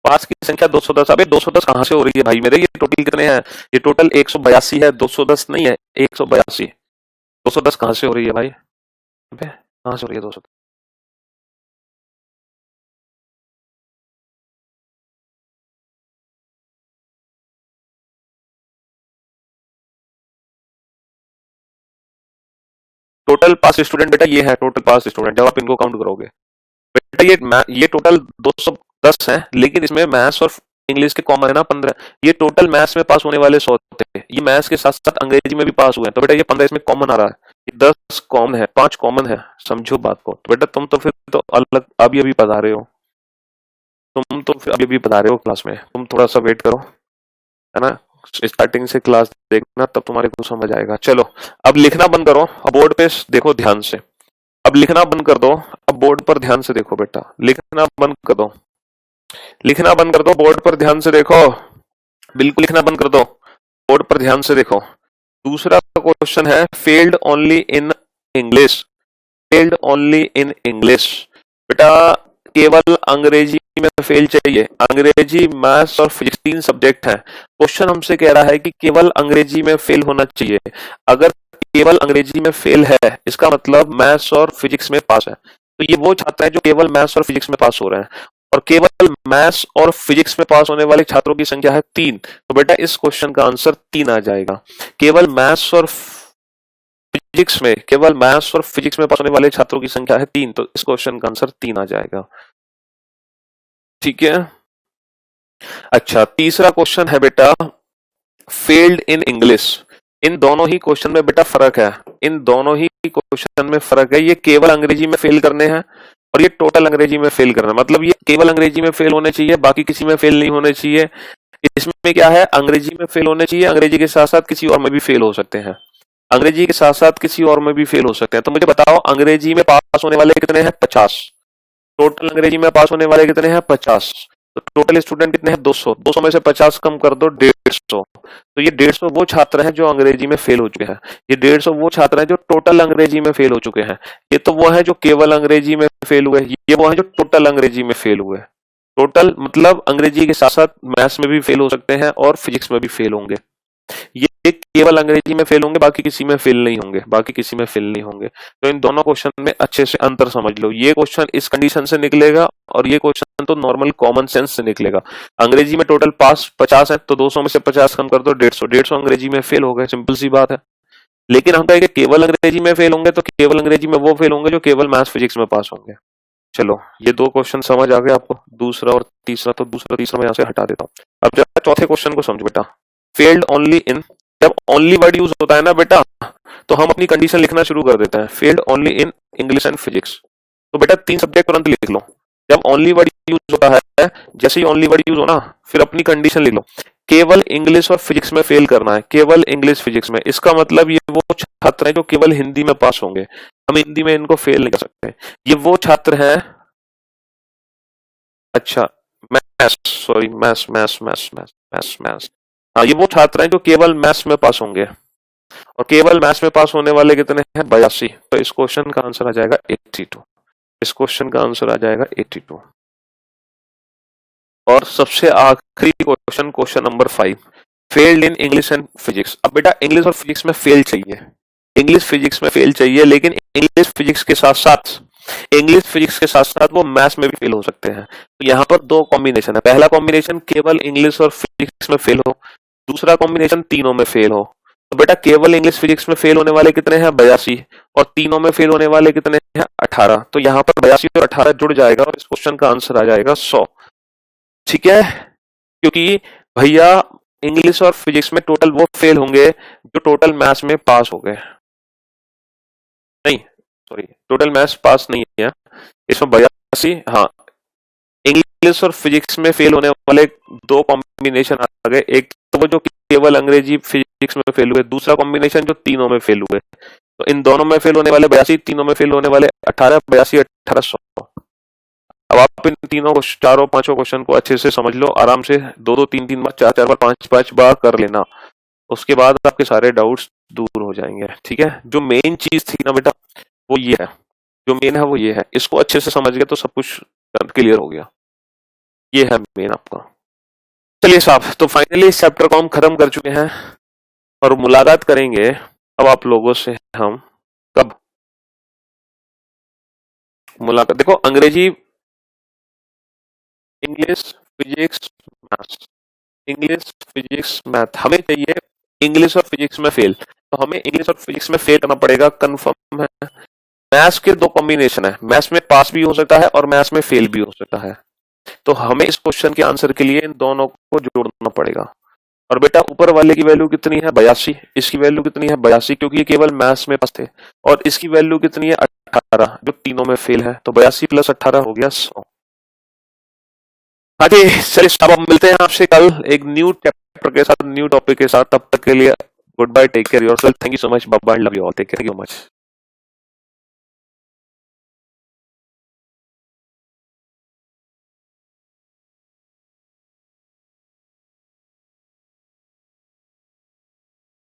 पास की संख्या 210। अबे 210 कहां से हो रही है भाई मेरे? ये टोटल कितने हैं? ये टोटल 182 है, 210 नहीं है, 182। 210 कहां से हो रही है भाई? अबे कहां से हो रही है 210? टोटल पास स्टूडेंट बेटा ये है, टोटल पास स्टूडेंट जब आप इनको काउंट करोगे बेटा, ये टोटल 210 है, लेकिन इसमें मैथ्स और इंग्लिश के कॉमन है ना 15। ये टोटल मैथ्स में पास होने वाले 100 थे, ये मैथ्स के साथ साथ अंग्रेजी में भी पास हुए हैं, तो बेटा ये 15 इसमें कॉमन आ रहा है। ये 10 कॉमन है, 5 कॉमन है, समझो बात को। तो बेटा तुम तो फिर तो अलग अभी अभी पढ़ा रहे हो, तुम तो फिर अभी अभी पढ़ा रहे हो क्लास में, तुम थोड़ा सा वेट करो, है ना? स्टार्टिंग से क्लास देखना, तब तुम्हारे को समझ आएगा। चलो अब लिखना बंद करो, अब बोर्ड पे देखो ध्यान से। अब लिखना बंद कर दो, अब बोर्ड पर ध्यान से देखो बेटा, लिखना बंद कर दो, लिखना बंद कर दो, बोर्ड पर ध्यान से देखो, बिल्कुल लिखना बंद कर दो, बोर्ड पर ध्यान से देखो। दूसरा क्वेश्चन है failed only in English, failed only in English. बेटा केवल अंग्रेजी में फेल चाहिए, अंग्रेजी, मैथ्स और फिजिक्स 3 सब्जेक्ट हैं। क्वेश्चन हमसे कह रहा है कि केवल अंग्रेजी में फेल होना चाहिए। अगर केवल अंग्रेजी में फेल है, इसका मतलब मैथ्स और फिजिक्स में पास है। तो ये वो छात्र हैं जो केवल मैथ्स और फिजिक्स में पास हो रहे हैं, और केवल मैथ्स और फिजिक्स में पास होने वाले छात्रों की संख्या है 3। तो बेटा इस क्वेश्चन का आंसर 3 आ जाएगा। केवल मैथ्स और फिजिक्स में, केवल मैथ्स और फिजिक्स में पास होने वाले छात्रों की संख्या है 3, तो इस क्वेश्चन का आंसर 3 आ जाएगा। ठीक है। अच्छा तीसरा क्वेश्चन है बेटा फेल्ड इन इंग्लिश। इन दोनों ही क्वेश्चन में बेटा फर्क है, इन दोनों ही क्वेश्चन में फर्क है। ये केवल अंग्रेजी में फेल करने हैं और ये टोटल अंग्रेजी में फेल करना, मतलब ये केवल अंग्रेजी में फेल होने चाहिए, बाकी किसी में फेल नहीं होने चाहिए। इसमें क्या है, अंग्रेजी में फेल होने चाहिए, अंग्रेजी के साथ साथ किसी और में भी फेल हो सकते हैं, अंग्रेजी के साथ साथ किसी और में भी फेल हो सकते हैं। तो मुझे बताओ अंग्रेजी में पास होने वाले कितने हैं? 50। टोटल अंग्रेजी में पास होने वाले कितने हैं? 50। तो टोटल स्टूडेंट कितने हैं? 200। 200 में से 50 कम कर दो, 150। तो ये 150 वो छात्र हैं जो अंग्रेजी में फेल हो चुके हैं, ये 150 वो छात्र हैं जो टोटल अंग्रेजी में फेल हो चुके हैं। ये तो वो है जो केवल अंग्रेजी में फेल हुए, ये वो है जो टोटल अंग्रेजी में फेल हुए। टोटल मतलब अंग्रेजी के साथ साथ मैथ्स में भी फेल हो सकते हैं और फिजिक्स में भी फेल होंगे। ये केवल अंग्रेजी में फेल होंगे, बाकी किसी में फेल नहीं होंगे, बाकी किसी में फेल नहीं होंगे। तो इन दोनों क्वेश्चन में अच्छे से अंतर समझ लो, ये क्वेश्चन इस कंडीशन से निकलेगा और ये क्वेश्चन तो नॉर्मल कॉमन सेंस से निकलेगा। अंग्रेजी में टोटल पास 50 है, तो 200 में से 50 कम कर दो, 150। 150 अंग्रेजी में फेल हो गए, सिंपल सी बात है। लेकिन हम कहेंगे केवल अंग्रेजी में फेल होंगे, तो केवल अंग्रेजी में वो फेल होंगे जो केवल मैथ्स फिजिक्स में पास होंगे। चलो ये 2 क्वेश्चन समझ आ गए आपको, दूसरा और तीसरा। तो दूसरा तीसरा मैं यहाँ से हटा देता हूँ। अब जरा चौथे क्वेश्चन को समझो बेटा, फेल्ड ओनली इन। जब ओनली वर्ड यूज होता है ना बेटा, तो हम अपनी कंडीशन लिखना शुरू कर देते हैं, failed only in English and physics. तो बेटा 3 सब्जेक्ट तुरंत लिख लो। जब ओनली वर्ड यूज होता है, जैसे ही ओनली वर्ड यूज हो ना, फिर अपनी कंडीशन लिख लो, केवल इंग्लिश और फिजिक्स में फेल करना है, केवल इंग्लिश फिजिक्स में। इसका मतलब ये वो छात्र हैं जो केवल हिंदी में पास होंगे, हम हिंदी में इनको फेल नहीं कर सकते। ये वो छात्र हैं, अच्छा maths, sorry maths maths maths maths maths maths, हाँ ये वो छात्र हैं जो केवल मैथ्स में पास होंगे, और केवल मैथ्स में पास होने वाले कितने हैं? 82। तो इस क्वेश्चन का आंसर आ जाएगा 82। इस क्वेश्चन का आंसर आ जाएगा 82। और सबसे आखिरी question, question number 5, failed in English and physics. अब बेटा इंग्लिश और फिजिक्स में फेल चाहिए, इंग्लिश फिजिक्स में फेल चाहिए, लेकिन इंग्लिश फिजिक्स के साथ साथ, इंग्लिश फिजिक्स के साथ साथ वो मैथ्स में भी फेल हो सकते हैं। तो यहाँ पर 2 कॉम्बिनेशन है, पहला कॉम्बिनेशन केवल इंग्लिश और फिजिक्स में फेल हो, दूसरा कॉम्बिनेशन तीनों में फेल हो। तो बेटा केवल इंग्लिश फिजिक्स में फेल होने वाले कितने हैं? 82। और तीनों में फेल होने वाले कितने हैं? 18। तो यहाँ पर 82 और 18 जुड़ जाएगा और इस क्वेश्चन का आंसर आ जाएगा 100। ठीक है, क्योंकि भैया इंग्लिश और फिजिक्स में टोटल वो फेल होंगे जो टोटल मैथ्स में पास हो गए, नहीं सॉरी टोटल मैथ्स पास नहीं है इसमें 82। हाँ इंग्लिश और फिजिक्स में फेल होने वाले 2 कॉम्बिनेशन आ गए, एक तो वो जो केवल अंग्रेजी फिजिक्स में फेल हुए, दूसरा कॉम्बिनेशन जो तीनों में फेल हुए। तो इन दोनों में फेल होने वाले 82, तीनों में फेल होने वाले 18, 82 18 100। अब आप इन तीनों चारों पांचों क्वेश्चन को अच्छे से समझ लो, आराम से 2-2 3-3 बार 4-4 बार 5-5 बार कर लेना, उसके बाद आपके सारे डाउट्स दूर हो जाएंगे। ठीक है, जो मेन चीज थी ना बेटा वो ये है, जो मेन है वो ये है, इसको अच्छे से समझ गए तो सब कुछ क्लियर हो गया। ये है मेन आपका। चलिए साहब, तो फाइनली इस चैप्टर को हम खत्म कर चुके हैं और मुलाकात करेंगे अब आप लोगों से हम कब मुलाकात, देखो अंग्रेजी, English, physics, maths, English, physics, math हमें चाहिए इंग्लिश और फिजिक्स में फेल, तो हमें इंग्लिश और फिजिक्स में फेल करना पड़ेगा, कंफर्म है। मैथ्स के दो कॉम्बिनेशन है, मैथ्स में पास भी हो सकता है और मैथ्स में फेल भी हो सकता है, तो हमें इस क्वेश्चन के आंसर के लिए इन दोनों को जोड़ना पड़ेगा। और बेटा ऊपर वाले की वैल्यू कितनी है 82, इसकी वैल्यू कितनी है 82 क्योंकि ये केवल मैथ्स में पास थे, और इसकी वैल्यू कितनी है 18 जो तीनों में फेल है, तो 82 प्लस 18 हो गया 100। हाँ जी, चलिए साहब अब मिलते हैं आपसे कल एक न्यू चैप्टर के साथ, न्यू टॉपिक के साथ, तब तक के लिए goodbye, take care yourself, thank you so much, bye bye, love you all, take care, thank you much.